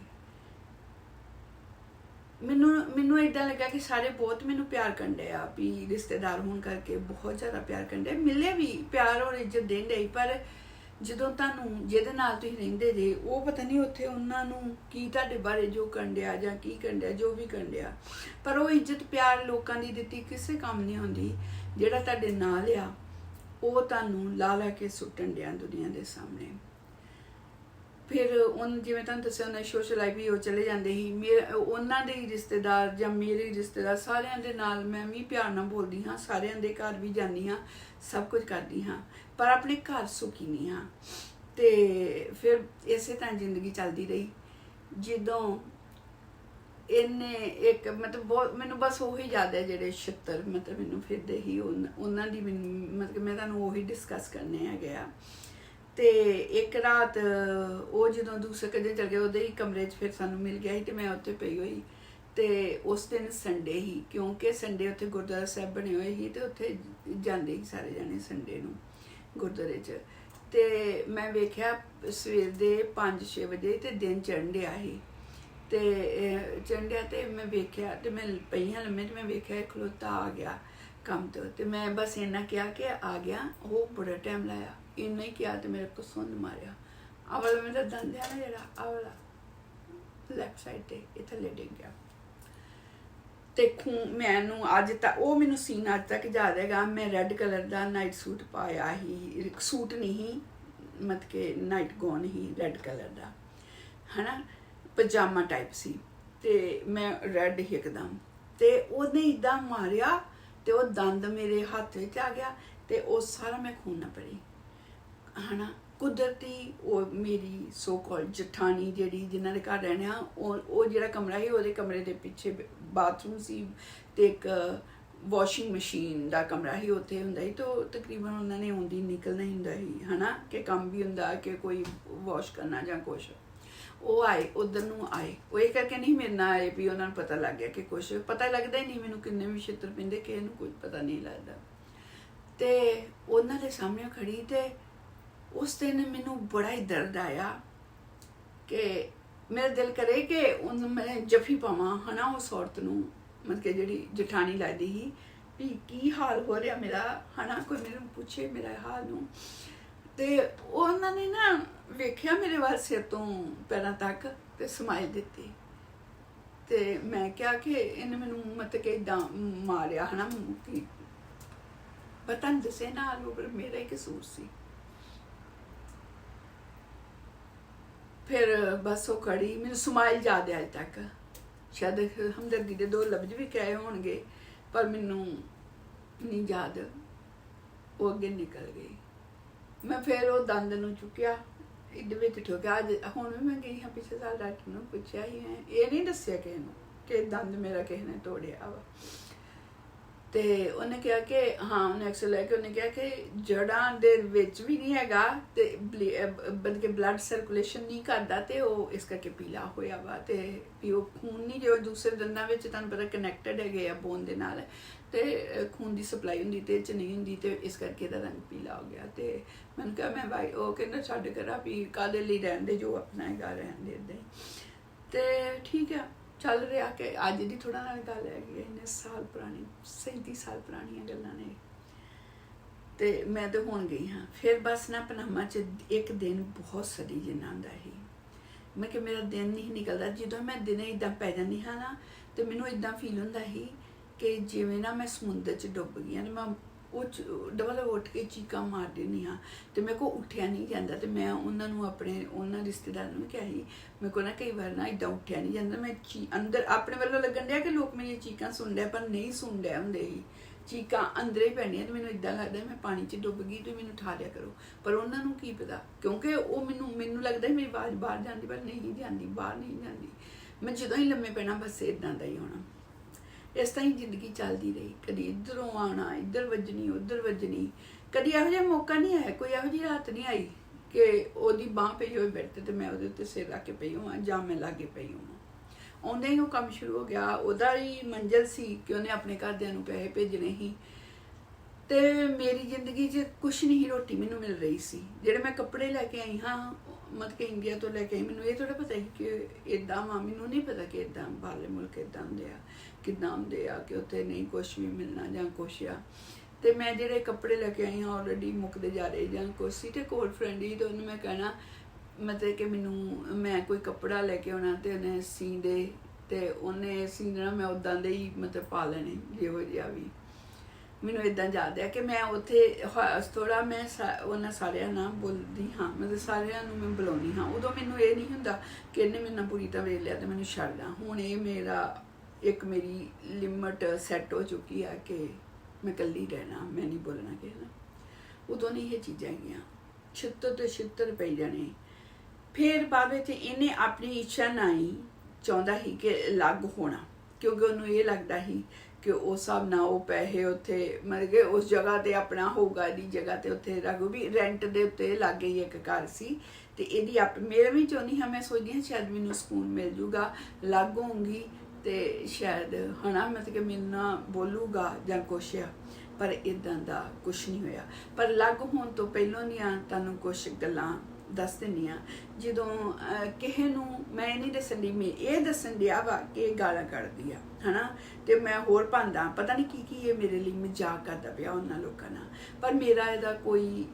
ਮੈਨੂੰ ਇੱਦਾਂ ਲੱਗਾ ਕਿ ਸਾਰੇ ਬਹੁਤ ਮੈਨੂੰ ਪਿਆਰ ਕਰਦੇ ਆ, ਵੀ ਰਿਸ਼ਤੇਦਾਰ ਹੋਣ ਕਰਕੇ ਬਹੁਤ ਜ਼ਿਆਦਾ ਪਿਆਰ ਕਰਦੇ, ਮਿਲੇ ਵੀ ਪਿਆਰ ਔਰ ਇੱਜ਼ਤ ਦੇਂਦੇ, ਪਰ ਜਦੋਂ ਤੁਹਾਨੂੰ ਜਿਹਦੇ ਨਾਲ ਤੁਸੀਂ ਰਹਿੰਦੇ ਜੇ ਉਹ ਪਤਾ ਨਹੀਂ ਉੱਥੇ ਉਹਨਾਂ ਨੂੰ ਕੀ ਤੁਹਾਡੇ ਬਾਰੇ ਜੋ ਕੰਡਿਆ ਜਾਂ ਕੀ ਕੰਡਿਆ, ਜੋ ਵੀ ਕੰਡਿਆ, ਪਰ ਉਹ ਇੱਜ਼ਤ ਪਿਆਰ ਲੋਕਾਂ ਦੀ ਦਿੱਤੀ ਕਿਸੇ ਕੰਮ ਨਹੀਂ ਆਉਂਦੀ। ਜਿਹੜਾ ਤੁਹਾਡੇ ਨਾਲ ਆ ਉਹ ਤੁਹਾਨੂੰ ਲਾ ਕੇ ਸੁੱਟਣ ਡਿਆ ਦੁਨੀਆ ਦੇ ਸਾਹਮਣੇ। ਫਿਰ ਜਿਵੇਂ ਤੁਹਾਨੂੰ ਦੱਸਿਆ ਉਹਨਾਂ ਸੋਸ਼ਲ ਲਾਈਫ ਵੀ ਉਹ ਚਲੇ ਜਾਂਦੇ ਸੀ, ਉਹਨਾਂ ਦੇ ਰਿਸ਼ਤੇਦਾਰ ਜਾਂ ਮੇਰੇ ਰਿਸ਼ਤੇਦਾਰ ਸਾਰਿਆਂ ਦੇ ਨਾਲ ਮੈਂ ਵੀ ਪਿਆਰ ਨਾਲ ਬੋਲਦੀ ਹਾਂ, ਸਾਰਿਆਂ ਦੇ ਘਰ ਵੀ ਜਾਂਦੀ ਹਾਂ, ਸਭ ਕੁਝ ਕਰਦੀ ਹਾਂ, ਪਰ ਆਪਣੇ ਘਰ ਸੁਖੀ ਨਹੀਂ ਹਾਂ। ਤੇ ਫਿਰ ਇਸੇ ਤਰ੍ਹਾਂ ਜ਼ਿੰਦਗੀ ਚੱਲਦੀ ਰਹੀ। ਜਦੋਂ ਇਹਨੇ ਇੱਕ ਮਤਲਬ ਬਹੁਤ ਮੈਨੂੰ ਬਸ ਉਹੀ ਯਾਦ ਹੈ ਜਿਹੜੇ 76 ਮਤਲਬ ਮੈਨੂੰ ਫਿਰਦੇ ਹੀ ਉਹਨਾਂ ਦੀ ਮਤਲਬ ਮੈਂ ਤੁਹਾਨੂੰ ਉਹੀ ਡਿਸਕਸ ਕਰਨੇ ਹੈਗੇ ਆ। ਤੇ ਇੱਕ ਰਾਤ ਉਹ ਜਦੋਂ ਦੂਸਰੇ ਕਦੇ ਚਲ ਗਏ, ਉਹਦੇ ਹੀ ਕਮਰੇ 'ਚ ਫਿਰ ਸਾਨੂੰ ਮਿਲ ਗਿਆ ਸੀ, ਤੇ ਮੈਂ ਉੱਥੇ ਪਈ ਹੋਈ। ਤੇ ਉਸ ਦਿਨ ਸੰਡੇ ਹੀ, ਕਿਉਂਕਿ ਸੰਡੇ ਉੱਥੇ ਗੁਰਦੁਆਰਾ ਸਾਹਿਬ ਬਣੇ ਹੋਏ ਸੀ, ਤੇ ਉੱਥੇ ਜਾਂਦੇ ਸੀ ਸਾਰੇ ਜਾਣੇ ਸੰਡੇ ਨੂੰ ਗੁਰਦੁਆਰੇ 'ਚ। ਤੇ ਮੈਂ ਵੇਖਿਆ ਸਵੇਰ ਦੇ 5-6 ਵਜੇ ਤੇ ਦਿਨ ਚੜ੍ਹਨ ਡਿਆ ਸੀ, ਤੇ ਚੜ੍ਹਨ ਡਿਆ, ਤੇ ਮੈਂ ਵੇਖਿਆ, ਤੇ ਮੈਂ ਪਈ ਹਾਂ ਲੰਮੇ, ਤੇ ਮੈਂ ਵੇਖਿਆ ਖਲੋਤਾ ਆ ਗਿਆ ਕੰਮ ਤੋਂ, ਤੇ ਮੈਂ ਬਸ ਇੰਨਾ ਕਿਹਾ ਕਿ ਆ ਗਿਆ। ਉਹ ਬੜਾ ਟਾਈਮ ਲਾਇਆ, ਇੰਨਾ ਹੀ ਕਿਹਾ, ਤੇ ਮੇਰੇ ਕੋ ਸੁੰਨ ਮਾਰਿਆ। ਆਹ ਵਾਲਾ ਮੇਰਾ ਦੰਦ ਹੈ ਨਾ ਜਿਹੜਾ, ਆਹ ਵਾਲਾ ਲੈਫਟ ਸਾਈਡ ਤੇ ਇਹ ਥੱਲੇ ਡਿੱਗ ਗਿਆ, ਤੇ ਮੈਨੂੰ ਅੱਜ ਤੱਕ ਉਹ ਮੈਨੂੰ ਸੀਨ ਅੱਜ ਤੱਕ ਯਾਦ ਹੈਗਾ। ਮੈਂ ਰੈੱਡ ਕਲਰ ਦਾ ਨਾਈਟ ਸੂਟ ਪਾਇਆ ਸੀ, ਸੂਟ ਨਹੀਂ ਮਤਲਬ ਕਿ ਨਾਈਟ ਗੌਨ ਹੀ ਰੈੱਡ ਕਲਰ ਦਾ ਹੈ ਨਾ, ਪਜਾਮਾ ਟਾਈਪ ਸੀ, ਤੇ ਮੈਂ ਰੈੱਡ ਹੀ ਇੱਕਦਮ, ਤੇ ਉਹਨੇ ਇੱਦਾਂ ਮਾਰਿਆ, ਤੇ ਉਹ ਦੰਦ ਮੇਰੇ ਹੱਥ ਵਿੱਚ ਆ ਗਿਆ, ਤੇ ਉਹ ਸਾਰਾ ਮੈਂ ਖੂਨ ਨਾ ਪੜੀ ਹੈ ਨਾ। ਕੁਦਰਤੀ ਉਹ ਮੇਰੀ ਸੋ ਕਾਲ ਜਠਾਣੀ ਜਿਹੜੀ ਜਿਨ੍ਹਾਂ ਦੇ ਘਰ ਰਹਿਣਾ, ਉਹ ਜਿਹੜਾ ਕਮਰਾ ਸੀ ਉਹਦੇ ਕਮਰੇ ਦੇ ਪਿੱਛੇ ਬਾਥਰੂਮ ਸੀ, ਤੇ ਇੱਕ ਵਾਸ਼ਿੰਗ ਮਸ਼ੀਨ ਦਾ ਕਮਰਾ ਸੀ ਉੱਥੇ ਹੁੰਦਾ ਸੀ। ਤਾਂ ਤਕਰੀਬਨ ਉਹਨਾਂ ਨੇ ਆਉਂਦੀ ਨਿਕਲਣਾ ਹੀ ਹੁੰਦਾ ਸੀ ਹੈ ਨਾ, ਕਿ ਕੰਮ ਵੀ ਹੁੰਦਾ ਕਿ ਕੋਈ ਵਾਸ਼ ਕਰਨਾ ਜਾਂ ਕੁਛ। ਉਹ ਆਏ, ਉਧਰ ਨੂੰ ਆਏ, ਉਹ ਇਹ ਕਰਕੇ ਨਹੀਂ ਮੇਰੇ ਨਾਲ ਆਏ ਵੀ ਉਹਨਾਂ ਨੂੰ ਪਤਾ ਲੱਗ ਗਿਆ ਕਿ ਕੁਛ ਪਤਾ ਲੱਗਦਾ ਹੀ ਨਹੀਂ ਮੈਨੂੰ, ਕਿੰਨੇ ਵੀ ਛਿੱਤਰ ਪੈਂਦੇ ਕਿਸੇ ਨੂੰ ਕੁਝ ਪਤਾ ਨਹੀਂ ਲੱਗਦਾ। ਤੇ ਉਹਨਾਂ ਦੇ ਸਾਹਮਣੇ ਖੜੀ, ਤੇ ਉਸ ਦਿਨ ਮੈਨੂੰ ਬੜਾ ਹੀ ਦਰਦ ਆਇਆ ਕਿ ਮੇਰਾ ਦਿਲ ਕਰੇ ਕਿ ਉਹਨੂੰ ਮੈਂ ਜੱਫੀ ਪਾਵਾਂ ਹੈ ਨਾ, ਉਸ ਔਰਤ ਨੂੰ, ਮਤਲਬ ਕਿ ਜਿਹੜੀ ਜਠਾਣੀ ਲੱਗਦੀ ਸੀ, ਵੀ ਕੀ ਹਾਲ ਹੋ ਰਿਹਾ ਮੇਰਾ ਹੈ ਨਾ, ਕੋਈ ਮੈਨੂੰ ਪੁੱਛੇ ਮੇਰਾ ਹਾਲ ਨੂੰ। ਤੇ ਉਹਨਾਂ ਨੇ ਨਾ ਵੇਖਿਆ ਮੇਰੇ ਵੱਲ ਸਿਰ ਤੋਂ ਪੈਰਾਂ ਤੱਕ, ਤੇ ਸਮਾਈਲ ਦਿੱਤੀ। ਤੇ ਮੈਂ ਕਿਹਾ ਕਿ ਇਹਨੇ ਮੈਨੂੰ ਮਤਲਬ ਕਿ ਇੱਦਾਂ ਮਾਰਿਆ ਹੈ ਨਾ, ਕਿ ਪਤਾ ਨਹੀਂ ਦੱਸੇ ਨਾਲ ਉਹ ਮੇਰਾ ਹੀ ਕਸੂਰ ਸੀ। ਫਿਰ ਬਸ ਉਹ ਖੜੀ, ਮੈਨੂੰ ਸਮਾਈਲ ਯਾਦ ਹੈ ਅੱਜ ਤੱਕ, ਸ਼ਾਇਦ ਹਮਦਰਦੀ ਦੇ 2 ਲਫ਼ਜ਼ ਵੀ ਕਹੇ ਹੋਣਗੇ, ਪਰ ਮੈਨੂੰ ਨਹੀਂ ਯਾਦ। ਉਹ ਅੱਗੇ ਨਿਕਲ ਗਈ। ਮੈਂ ਫਿਰ ਉਹ ਦੰਦ ਨੂੰ ਚੁੱਕਿਆ, ਇਹਦੇ ਵਿੱਚ ਠੋਕਿਆ। ਅੱਜ ਹੁਣ ਵੀ ਮੈਂ ਗਈ ਹਾਂ, ਪਿਛਲੇ ਸਾਲ ਡਾਕਟਰ ਨੂੰ ਪੁੱਛਿਆ ਹੀ ਮੈਂ, ਇਹ ਨਹੀਂ ਦੱਸਿਆ ਕਿਸੇ ਨੂੰ ਕਿ ਦੰਦ ਮੇਰਾ ਕਿਸੇ ਨੇ ਤੋੜਿਆ ਵਾ। ਤੇ ਉਹਨੇ ਕਿਹਾ ਕਿ ਹਾਂ, ਉਹਨੇ ਐਕਸਰੇ ਲੈ ਕੇ ਉਹਨੇ ਕਿਹਾ ਕਿ ਜੜ੍ਹਾਂ ਦੇ ਵਿੱਚ ਵੀ ਨਹੀਂ ਹੈਗਾ, ਤੇ ਬਲਕਿ ਕਿ ਬਲੱਡ ਸਰਕੂਲੇਸ਼ਨ ਨਹੀਂ ਕਰਦਾ, ਤੇ ਉਹ ਇਸ ਕਰਕੇ ਪੀਲਾ ਹੋਇਆ ਵਾ, ਤੇ ਵੀ ਉਹ ਖੂਨ ਨਹੀਂ, ਜੋ ਦੂਸਰੇ ਦੰਦਾਂ ਵਿੱਚ ਤੁਹਾਨੂੰ ਪਤਾ ਕਨੈਕਟਡ ਹੈਗੇ ਆ ਬੋਨ ਦੇ ਨਾਲ, ਤੇ ਖੂਨ ਦੀ ਸਪਲਾਈ ਹੁੰਦੀ ਤੇ 'ਚ ਨਹੀਂ ਹੁੰਦੀ, ਤੇ ਇਸ ਕਰਕੇ ਇਹਦਾ ਰੰਗ ਪੀਲਾ ਹੋ ਗਿਆ। ਤੇ ਮੈਨੂੰ ਕਿਹਾ ਮੈਂ ਭਾਈ, ਉਹ ਕਹਿੰਦਾ ਛੱਡ ਕਰਾ ਵੀ ਕਾਹਦੇ ਲਈ ਰਹਿੰਦੇ, ਜੋ ਆਪਣਾ ਹੈਗਾ ਰਹਿੰਦੇ ਇੱਦਾਂ ਹੀ। ਤੇ ਠੀਕ ਆ, ਚੱਲ ਰਿਹਾ ਕਿ ਅੱਜ ਦੀ ਥੋੜਾ ਨਾਲ ਗੱਲ ਹੈਗੀ, ਇੰਨੇ ਸਾਲ ਪੁਰਾਣੀ, 37 ਸਾਲ ਪੁਰਾਣੀਆਂ ਗੱਲਾਂ ਨੇ। ਤੇ ਮੈਂ ਤਾਂ ਹੁਣ ਗਈ ਹਾਂ। ਫਿਰ ਬਸ ਨਾ ਪਨਾਮਾ 'ਚ ਇੱਕ ਦਿਨ ਬਹੁਤ ਸੜੀ ਜਿੰਨਾ ਹੁੰਦਾ ਸੀ, ਮੈਂ ਕਿ ਮੇਰਾ ਦਿਨ ਨਹੀਂ ਨਿਕਲਦਾ। ਜਦੋਂ ਮੈਂ ਦਿਨੇ ਇੱਦਾਂ ਪੈ ਜਾਂਦੀ ਹਾਂ ਨਾ, ਤੇ ਮੈਨੂੰ ਇੱਦਾਂ ਫੀਲ ਹੁੰਦਾ ਸੀ ਕਿ ਜਿਵੇਂ ਨਾ ਮੈਂ ਸਮੁੰਦਰ 'ਚ ਡੁੱਬ ਗਈ ਹਾਂ, ਤੇ ਮੈਂ ਉਹ ਡਬਲ ਉੱਠ ਕੇ ਚੀਕਾਂ ਮਾਰ ਦਿੰਦੀ ਹਾਂ, ਤੇ ਮੇਰੇ ਕੋਲ ਉੱਠਿਆ ਨਹੀਂ ਜਾਂਦਾ। ਤੇ ਮੈਂ ਉਹਨਾਂ ਨੂੰ ਉਹਨਾਂ ਰਿਸ਼ਤੇਦਾਰਾਂ ਨੂੰ ਕਿਹਾ ਸੀ, ਮੇਰੇ ਕੋਲ ਨਾ ਕਈ ਵਾਰ ਨਾ ਇੱਦਾਂ ਉੱਠਿਆ ਨਹੀਂ ਜਾਂਦਾ, ਮੈਂ ਅੰਦਰ ਆਪਣੇ ਵੱਲੋਂ ਲੱਗਣ ਡਿਆ ਕਿ ਲੋਕ ਮੇਰੀਆਂ ਚੀਕਾਂ ਸੁਣ ਲਿਆ, ਪਰ ਨਹੀਂ ਸੁਣ ਲਿਆ ਹੁੰਦੇ ਸੀ, ਚੀਕਾਂ ਅੰਦਰੇ ਪੈਣੀਆਂ ਤੇ ਮੈਨੂੰ ਇਦਾਂ ਲੱਗਦਾ ਮੈਂ ਪਾਣੀ 'ਚ ਡੁੱਬ ਗਈ ਤੇ ਮੈਨੂੰ ਉਠਾ ਲਿਆ ਕਰੋ। ਪਰ ਉਹਨਾਂ ਨੂੰ ਕੀ ਪਤਾ, ਕਿਉਂਕਿ ਉਹ ਮੈਨੂੰ ਲੱਗਦਾ ਮੇਰੀ ਆਵਾਜ਼ ਬਾਹਰ ਜਾਂਦੀ, ਪਰ ਨਹੀਂ ਜਾਂਦੀ, ਬਾਹਰ ਨਹੀਂ ਜਾਂਦੀ। ਮੈਂ ਜਦੋਂ ਹੀ ਲੰਮੇ ਪੈਣਾ ਬਸ ਇਦਾਂ ਦਾ ਹੀ ਹੋਣਾ। ਇਸ ਤਰ੍ਹਾਂ ਹੀ ਜ਼ਿੰਦਗੀ ਚੱਲਦੀ ਰਹੀ, ਕਦੀ ਇੱਧਰੋਂ ਆਉਣਾ, ਇੱਧਰ ਵੱਜਣੀ, ਉੱਧਰ ਵੱਜਣੀ। ਕਦੀ ਇਹੋ ਜਿਹਾ ਮੌਕਾ ਨਹੀਂ ਆਇਆ, ਕੋਈ ਇਹੋ ਜਿਹੀ ਰਾਤ ਨਹੀਂ ਆਈ ਕਿ ਉਹਦੀ ਬਾਂਹ ਪਈ ਹੋਏ ਬੈਠ ਤੇ ਮੈਂ ਉਹਦੇ ਉੱਤੇ ਸਿਰ ਰੱਖ ਕੇ ਪਈ ਹੋਵਾਂ ਜਾਂ ਮੈਂ ਲਾਗੇ ਪਈ ਹੋਵਾਂ। ਆਉਂਦੇ ਹੀ ਉਹ ਕੰਮ ਸ਼ੁਰੂ ਹੋ ਗਿਆ। ਉਹਦਾ ਹੀ ਮੰਜ਼ਿਲ ਸੀ ਕਿ ਉਹਨੇ ਆਪਣੇ ਘਰਦਿਆਂ ਨੂੰ ਪੈਸੇ ਭੇਜਣੇ ਸੀ ਤੇ ਮੇਰੀ ਜ਼ਿੰਦਗੀ 'ਚ ਕੁਛ ਨਹੀਂ, ਰੋਟੀ ਮੈਨੂੰ ਮਿਲ ਰਹੀ ਸੀ। ਜਿਹੜੇ ਮੈਂ ਕੱਪੜੇ ਲੈ ਕੇ ਆਈ ਹਾਂ ਮਤਲਬ ਕਿ ਇੰਡੀਆ ਤੋਂ ਲੈ ਕੇ ਆਈ, ਮੈਨੂੰ ਇਹ ਥੋੜ੍ਹਾ ਪਤਾ ਸੀ ਕਿ ਇੱਦਾਂ ਵਾ, ਮੈਨੂੰ ਨਹੀਂ ਪਤਾ ਕਿ ਇੱਦਾਂ ਬਾਹਰਲੇ ਮੁਲਕ ਇੱਦਾਂ ਹੁੰਦੇ ਆ, ਕਿੱਦਾਂ ਹੁੰਦੇ ਆ, ਕਿ ਉੱਥੇ ਨਹੀਂ ਕੁਛ ਵੀ ਮਿਲਣਾ ਜਾਂ ਕੁਛ ਆ। ਤੇ ਮੈਂ ਜਿਹੜੇ ਕੱਪੜੇ ਲੈ ਕੇ ਆਈ ਹਾਂ ਆਲਰੇਡੀ ਮੁੱਕਦੇ ਜਾ ਰਹੇ ਜਾਂ ਕੁਛ ਸੀ। ਤੇ ਕੋਲ ਫਰੈਂਡ ਹੀ ਤੇ ਉਹਨੂੰ ਮੈਂ ਕਹਿਣਾ ਮਤਲਬ ਕਿ ਮੈਂ ਕੋਈ ਕੱਪੜਾ ਲੈ ਕੇ ਆਉਣਾ ਤੇ ਉਹਨੇ ਸੀ ਦੇ ਤੇ ਉਹਨੇ ਸੀ ਦੇਣਾ, ਮੈਂ ਉੱਦਾਂ ਦੇ ਹੀ ਮਤਲਬ ਪਾ ਲੈਣੇ ਜਿਹੋ ਜਿਹਾ ਵੀ। ਮੈਨੂੰ ਇੱਦਾਂ ਯਾਦ ਹੈ ਕਿ ਮੈਂ ਉੱਥੇ ਥੋੜ੍ਹਾ ਮੈਂ ਉਹਨਾਂ ਸਾਰਿਆਂ ਨਾਲ ਬੋਲਦੀ ਹਾਂ, ਮਤਲਬ ਸਾਰਿਆਂ ਨੂੰ ਮੈਂ ਬੁਲਾਉਂਦੀ ਹਾਂ। ਉਦੋਂ ਮੈਨੂੰ ਇਹ ਨਹੀਂ ਹੁੰਦਾ ਕਿ ਇਹਨੇ ਮੇਰੇ ਨਾਲ ਬੁਰੀ ਤਰ੍ਹਾਂ ਵੇਖ ਲਿਆ ਤੇ ਮੈਨੂੰ ਛੱਡ ਦਾਂ। ਹੁਣ ਇਹ ਮੇਰੀ ਲਿਮਟ ਸੈੱਟ ਹੋ ਚੁੱਕੀ ਆ ਕਿ ਮੈਂ ਇਕੱਲੀ ਰਹਿਣਾ, ਮੈਂ ਨਹੀਂ ਬੋਲਣਾ ਕਿਸੇ ਨਾਲ। ਉਦੋਂ ਨਹੀਂ ਇਹ ਚੀਜ਼ਾਂ ਹੈਗੀਆਂ, ਛਿੱਤਰ ਤੇ ਛਿੱਤਰ ਪਈ ਜਾਣੇ। ਫਿਰ ਬਾਅਦ ਵਿੱਚ ਇਹਨੇ ਆਪਣੀ ਇੱਛਾ ਨਾਲ ਹੀ ਚਾਹੁੰਦਾ ਸੀ ਕਿ ਅਲੱਗ ਹੋਣਾ, ਕਿਉਂਕਿ ਉਹਨੂੰ ਇਹ ਲੱਗਦਾ ਸੀ ਕਿ ਉਸ ਹਿਸਾਬ ਨਾਲ ਉਹ ਪੈਸੇ ਉੱਥੇ ਮਤਲਬ ਕਿ ਉਸ ਜਗ੍ਹਾ 'ਤੇ ਆਪਣਾ ਹੋਊਗਾ, ਇਹਦੀ ਜਗ੍ਹਾ 'ਤੇ ਉੱਥੇ ਰਹੂ। ਵੀ ਰੈਂਟ ਦੇ ਉੱਤੇ ਲਾਗੇ ਹੀ ਇੱਕ ਘਰ ਸੀ ਤੇ ਇਹਦੀ ਮੇਰੇ ਵੀ ਚਾਹੁੰਦੀ ਹਾਂ, ਮੈਂ ਸੋਚਦੀ ਹਾਂ ਸ਼ਾਇਦ ਮੈਨੂੰ ਸਕੂਨ ਮਿਲ ਜੂਗਾ, ਅਲੱਗ ਹੋਊਂਗੀ ਤੇ ਸ਼ਾਇਦ ਮਤਲਬ ਕਿ ਮੇਰੇ ਨਾਲ ਬੋਲੂਗਾ ਜਾਂ ਕੁਛ ਆ। ਪਰ ਇੱਦਾਂ ਦਾ ਕੁਛ ਨਹੀਂ ਹੋਇਆ। ਪਰ ਅਲੱਗ ਹੋਣ ਤੋਂ ਪਹਿਲਾਂ ਦੀਆਂ ਤੁਹਾਨੂੰ ਕੁਛ ਗੱਲਾਂ ਦੱਸ ਦਿੰਦੀ ਹਾਂ। ਜਦੋਂ ਕਿਸੇ ਨੂੰ ਮੈਂ ਇਹ ਨਹੀਂ ਦੱਸਣ ਦੀ, ਮੈਂ ਇਹ ਦੱਸਣ ਡਿਆ ਵਾ ਕਿ ਇਹ ਗਾਲਾਂ ਕੱਢਦੀ ਆ ਤੇ ਮੈਂ ਹੋਰ ਭਾਂਦਾ ਪਤਾ ਨਹੀਂ ਕੀ ਇਹ ਮੇਰੇ ਲਈ ਮਜ਼ਾਕ ਕਰਦਾ ਪਿਆ ਉਹਨਾਂ ਲੋਕਾਂ ਨਾਲ। ਪਰ ਮੇਰਾ ਇਹਦਾ ਕੋਈ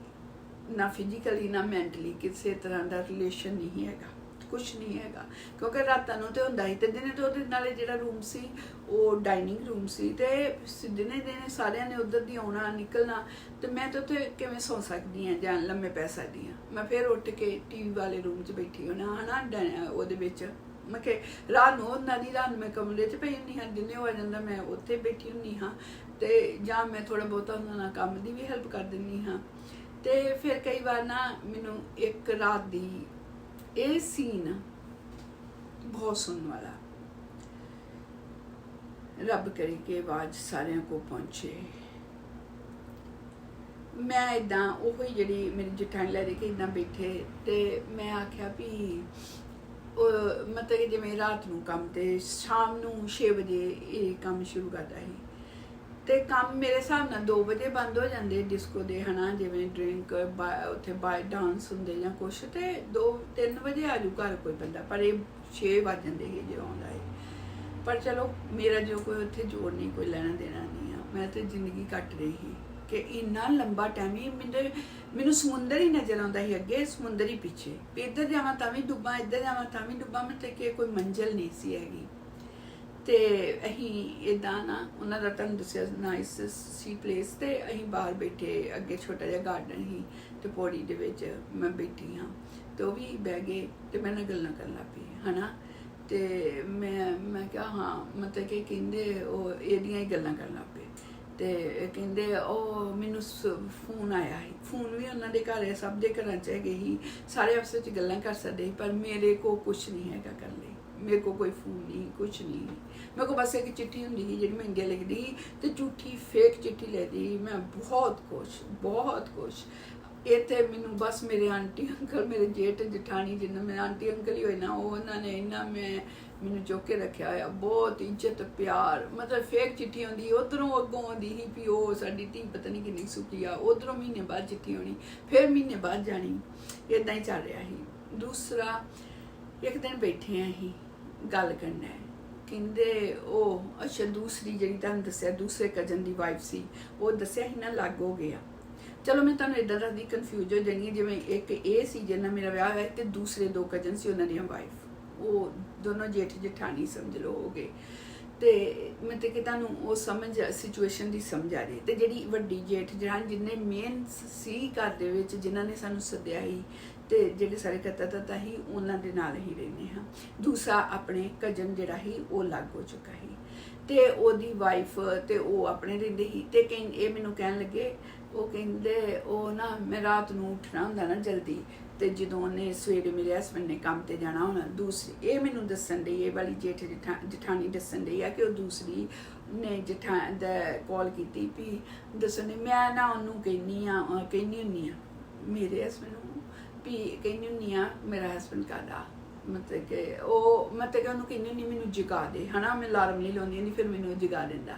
ਨਾ ਫਿਜ਼ੀਕਲੀ ਨਾ ਮੈਂਟਲੀ ਕਿਸੇ ਤਰ੍ਹਾਂ ਦਾ ਰਿਲੇਸ਼ਨ ਨਹੀਂ ਹੈਗਾ, ਕੁਛ ਨਹੀਂ ਹੈਗਾ। ਕਿਉਂਕਿ ਰਾਤਾਂ ਨੂੰ ਤੇ ਹੁੰਦਾ ਸੀ ਤੇ ਦਿਨੇ ਤੇ ਉਹਦੇ ਨਾਲੇ ਜਿਹੜਾ ਰੂਮ ਸੀ ਉਹ ਡਾਈਨਿੰਗ ਰੂਮ ਸੀ ਤੇ ਦਿਨੇ ਸਾਰਿਆਂ ਨੇ ਉੱਧਰ ਦੀ ਆਉਣਾ ਨਿਕਲਣਾ ਤੇ ਮੈਂ ਤਾਂ ਉੱਥੇ ਕਿਵੇਂ ਸੌ ਸਕਦੀ ਹਾਂ ਜਾਂ ਲੰਮੇ ਪੈ ਸਕਦੀ ਹਾਂ। ਮੈਂ ਫਿਰ ਉੱਠ ਕੇ ਟੀਵੀ ਵਾਲੇ ਰੂਮ 'ਚ ਬੈਠੀ ਹੋਣਾ ਉਹਦੇ ਵਿੱਚ। ਮੈਂ ਕਿ ਰਾਤ ਨੂੰ ਮੈਂ ਕਮਰੇ 'ਚ ਪਈ ਹੁੰਦੀ ਹਾਂ, ਦਿਨੇ ਹੋ ਜਾਂਦਾ ਮੈਂ ਉੱਥੇ ਬੈਠੀ ਹੁੰਦੀ ਹਾਂ ਤੇ ਜਾਂ ਮੈਂ ਥੋੜ੍ਹਾ ਬਹੁਤਾ ਉਹਨਾਂ ਨਾਲ ਕੰਮ ਦੀ ਵੀ ਹੈਲਪ ਕਰ ਦਿੰਦੀ ਹਾਂ। ਤੇ ਫਿਰ ਕਈ ਵਾਰ ਮੈਨੂੰ ਇੱਕ ਰਾਤ ਦੀ ਇਹ ਸੀਨ ਬਹੁਤ ਸੁਣਨ ਵਾਲਾ, ਰੱਬ ਕਰੇ ਕਿ ਆਵਾਜ਼ ਸਾਰਿਆਂ ਕੋ ਪਹੁੰਚੇ। ਮੈਂ ਇੱਦਾਂ ਉਹ ਹੀ ਜਿਹੜੀ ਮੇਰੀ ਜਠਾਣੀ ਲੈ ਕੇ ਇੱਦਾਂ ਬੈਠੇ ਤੇ ਮੈਂ ਆਖਿਆ ਵੀ ਮਤਲਬ ਕਿ ਜਿਵੇਂ ਰਾਤ ਨੂੰ ਕੰਮ ਤੇ ਸ਼ਾਮ ਨੂੰ 6 ਵਜੇ ਇਹ ਕੰਮ ਸ਼ੁਰੂ ਕਰਦਾ ਸੀ ਤੇ ਕੰਮ ਮੇਰੇ ਹਿਸਾਬ ਨਾਲ 2 ਵਜੇ ਬੰਦ ਹੋ ਜਾਂਦੇ ਡਿਸਕੋ ਦੇ ਜਿਵੇਂ ਡਰਿੰਕ ਉੱਥੇ ਬਾਏ ਡਾਂਸ ਹੁੰਦੇ ਜਾਂ ਕੁਛ ਤੇ 2-3 ਵਜੇ ਆ ਜੂ ਘਰ ਕੋਈ ਬੰਦਾ। ਪਰ ਇਹ 6 ਵੱਜ ਜਾਂਦੇ ਸੀ ਜਦੋਂ ਆਉਂਦਾ ਹੈ। ਪਰ ਚਲੋ ਮੇਰਾ ਜੋ ਕੋਈ ਉੱਥੇ ਜੋੜ ਨਹੀਂ, ਕੋਈ ਲੈਣਾ ਦੇਣਾ ਨਹੀਂ ਆ। ਮੈਂ ਤੇ ਜ਼ਿੰਦਗੀ ਕੱਟ ਰਹੀ ਸੀ ਕਿ ਇੰਨਾ ਲੰਬਾ ਟਾਈਮ ਹੀ ਮੈਨੂੰ ਸਮੁੰਦਰ ਹੀ ਨਜ਼ਰ ਆਉਂਦਾ ਸੀ, ਅੱਗੇ ਸਮੁੰਦਰ ਹੀ ਪਿੱਛੇ। ਇੱਧਰ ਜਾਵਾਂ ਤਾਂ ਵੀ ਡੁੱਬਾਂ, ਇੱਧਰ ਜਾਵਾਂ ਤਾਂ ਵੀ ਡੁੱਬਾਂ। ਮਤਲਬ ਕਿ ਕੋਈ ਮੰਜ਼ਿਲ ਨਹੀਂ ਸੀ ਹੈਗੀ। ਤੇ ਅਸੀਂ ਇੱਦਾਂ ਉਹਨਾਂ ਦਾ ਤੁਹਾਨੂੰ ਦੱਸਿਆ ਨਾਈਸ ਸੀ ਪਲੇਸ ਤੇ ਅਸੀਂ ਬਾਹਰ ਬੈਠੇ, ਅੱਗੇ ਛੋਟਾ ਜਿਹਾ ਗਾਰਡਨ ਸੀ ਤੇ ਪੌੜੀ ਦੇ ਵਿੱਚ ਮੈਂ ਬੈਠੀ ਹਾਂ ਤੇ ਉਹ ਵੀ ਬਹਿ ਗਏ ਤੇ ਮੈਂ ਨਾਲ ਗੱਲਾਂ ਕਰਨ ਲੱਗ ਪਈ ਤੇ ਮੈਂ ਕਿਹਾ ਹਾਂ ਮਤਲਬ ਕਿ ਕਹਿੰਦੇ ਉਹ ਇਹਦੀਆਂ ਹੀ ਗੱਲਾਂ ਕਰਨ ਲੱਗ ਪਏ ਤੇ ਕਹਿੰਦੇ ਉਹ ਮੈਨੂੰ ਫੋਨ ਆਇਆ ਸੀ। ਫੋਨ ਵੀ ਉਹਨਾਂ ਦੇ ਘਰ ਸਭ ਦੇ ਘਰਾਂ 'ਚ ਹੈਗੇ ਸੀ, ਸਾਰੇ ਆਪਸ ਵਿੱਚ ਗੱਲਾਂ ਕਰ ਸਕਦੇ ਸੀ, ਪਰ ਮੇਰੇ ਕੋਲ ਕੁਛ ਨਹੀਂ ਹੈਗਾ ਕਰਨ ਲਈ। ਮੇਰੇ ਕੋਲ ਕੋਈ ਫੋਨ ਨਹੀਂ, ਕੁਛ ਨਹੀਂ। ਮੇਰੇ ਕੋਲ ਬਸ ਇੱਕ ਚਿੱਠੀ ਹੁੰਦੀ ਸੀ ਜਿਹੜੀ ਮੈਂ ਇੰਡੀਆ ਲਿਖਦੀ ਤੇ ਝੂਠੀ ਫੇਕ ਚਿੱਠੀ ਲਿਖਦੀ। ਮੈਂ ਬਹੁਤ ਕੁਛ ਇੱਥੇ ਮੈਨੂੰ ਬਸ ਮੇਰੇ ਆਂਟੀ ਅੰਕਲ, ਮੇਰੇ ਜੇਠ ਜਠਾਣੀ, ਜਿੰਨਾ ਮੇਰੇ ਆਂਟੀ ਅੰਕਲ ਹੀ ਹੋਏ ਉਹਨਾਂ ਨੇ ਮੈਨੂੰ ਚੁੱਕ ਕੇ ਰੱਖਿਆ ਹੋਇਆ। ਬਹੁਤ ਇੱਜ਼ਤ ਪਿਆਰ, ਮਤਲਬ ਫੇਕ ਚਿੱਠੀ ਆਉਂਦੀ ਉੱਧਰੋਂ ਅੱਗੋਂ ਆਉਂਦੀ ਸੀ ਵੀ ਉਹ ਸਾਡੀ ਧੀ ਪਤਾ ਨਹੀਂ ਕਿੰਨੀ ਸੁੱਕੀ ਆ, ਉੱਧਰੋਂ ਮਹੀਨੇ ਬਾਅਦ ਚਿੱਠੀ ਆਉਣੀ, ਫਿਰ ਮਹੀਨੇ ਬਾਅਦ ਜਾਣੀ। ਇੱਦਾਂ ਹੀ ਚੱਲ ਰਿਹਾ ਸੀ। ਦੂਸਰਾ ਇੱਕ ਦਿਨ ਬੈਠੇ ਆ ਅਸੀਂ ਗੱਲ ਕਰਨਾ ਕਹਿੰਦੇ ਉਹ ਅੱਛਾ ਦੂਸਰੀ ਜਿਹੜੀ ਤੁਹਾਨੂੰ ਦੱਸਿਆ ਦੂਸਰੇ ਕਜ਼ਨ ਦੀ ਵਾਈਫ ਸੀ, ਉਹ ਦੱਸਿਆ ਸੀ ਲੱਗ ਹੋ ਗਿਆ। ਚਲੋ ਮੈਂ ਤੁਹਾਨੂੰ ਇੱਦਾਂ ਦੱਸਦੀ, ਕਨਫਿਊਜ਼ ਹੋ ਜਾਣੀ। ਜਿਵੇਂ ਇੱਕ ਇਹ ਸੀ ਜਿਹਨਾਂ ਮੇਰਾ ਵਿਆਹ ਹੋਇਆ ਤੇ ਦੂਸਰੇ 2 ਕਜ਼ਨ ਸੀ ਉਹਨਾਂ ਦੀਆਂ ਵਾਈਫ, ਉਹ ਦੋਨੋਂ ਜੇਠ ਜਠਾਣੀ ਸਮਝ ਲਓ ਹੋ ਗਏ। ਤੇ ਮਤਲਬ ਕਿ ਤੁਹਾਨੂੰ ਉਹ ਸਿਚੁਏਸ਼ਨ ਦੀ ਸਮਝ ਆ ਰਹੀ। ਤੇ ਜਿਹੜੀ ਵੱਡੀ ਜੇਠ ਜਠਾਣੀ ਜਿਹਨੇ ਮੇਨ ਸੀ ਘਰ ਦੇ ਵਿੱਚ, ਜਿਨ੍ਹਾਂ ਨੇ ਸਾਨੂੰ ਸੱਦਿਆ ਸੀ ਤੇ ਜਿਹੜੇ ਸਾਰੇ ਕਤਾ ਸੀ ਉਹਨਾਂ ਦੇ ਨਾਲ ਹੀ ਰਹਿੰਦੇ ਹਾਂ। ਦੂਸਰਾ ਆਪਣੇ ਕਜ਼ਨ ਜਿਹੜਾ ਸੀ ਉਹ ਲੱਗ ਹੋ ਚੁੱਕਾ ਸੀ ਤੇ ਉਹਦੀ ਵਾਈਫ ਤੇ ਉਹ ਆਪਣੇ ਰਹਿੰਦੇ ਸੀ ਤੇ ਇਹ ਮੈਨੂੰ ਕਹਿਣ ਲੱਗੇ, ਉਹ ਕਹਿੰਦੇ ਉਹ ਨਾ ਮੈਂ ਰਾਤ ਨੂੰ ਉੱਠਣਾ ਹੁੰਦਾ ਨਾ ਜਲਦੀ, ਤੇ ਜਦੋਂ ਉਹਨੇ ਸਵੇਰੇ ਮੇਰੇ ਹਸਬੈਂਡ ਨੇ ਕੰਮ ਤੇ ਜਾਣਾ ਹੋਣਾ, ਦੂਸਰੀ ਇਹ ਮੈਨੂੰ ਦੱਸਣ ਡਈ, ਇਹ ਵਾਲੀ ਜਠਾਣੀ ਦੱਸਣ ਡਈ ਆ ਕਿ ਉਹ ਦੂਸਰੀ ਨੇ ਕਾਲ ਕੀਤੀ ਵੀ ਦੱਸਣ ਡਈ, ਮੈਂ ਨਾ ਉਹਨੂੰ ਕਹਿੰਦੀ ਹੁੰਦੀ ਆ ਮੇਰੇ ਹਸਬੈਂਡ ਨੂੰ ਵੀ ਕਹਿੰਦੀ ਹੁੰਦੀ ਆ ਮੇਰਾ ਹਸਬੈਂਡ ਕਾਹਦਾ ਮਤਲਬ ਕਿ ਉਹਨੂੰ ਕਹਿੰਦੀ ਹੁੰਦੀ ਮੈਨੂੰ ਜਗਾ ਦੇ ਹੈ ਨਾ, ਮੈਂ ਅਲਾਰਮ ਨਹੀਂ ਲਾਉਂਦੀ ਹੁੰਦੀ, ਫਿਰ ਮੈਨੂੰ ਜਗਾ ਦਿੰਦਾ।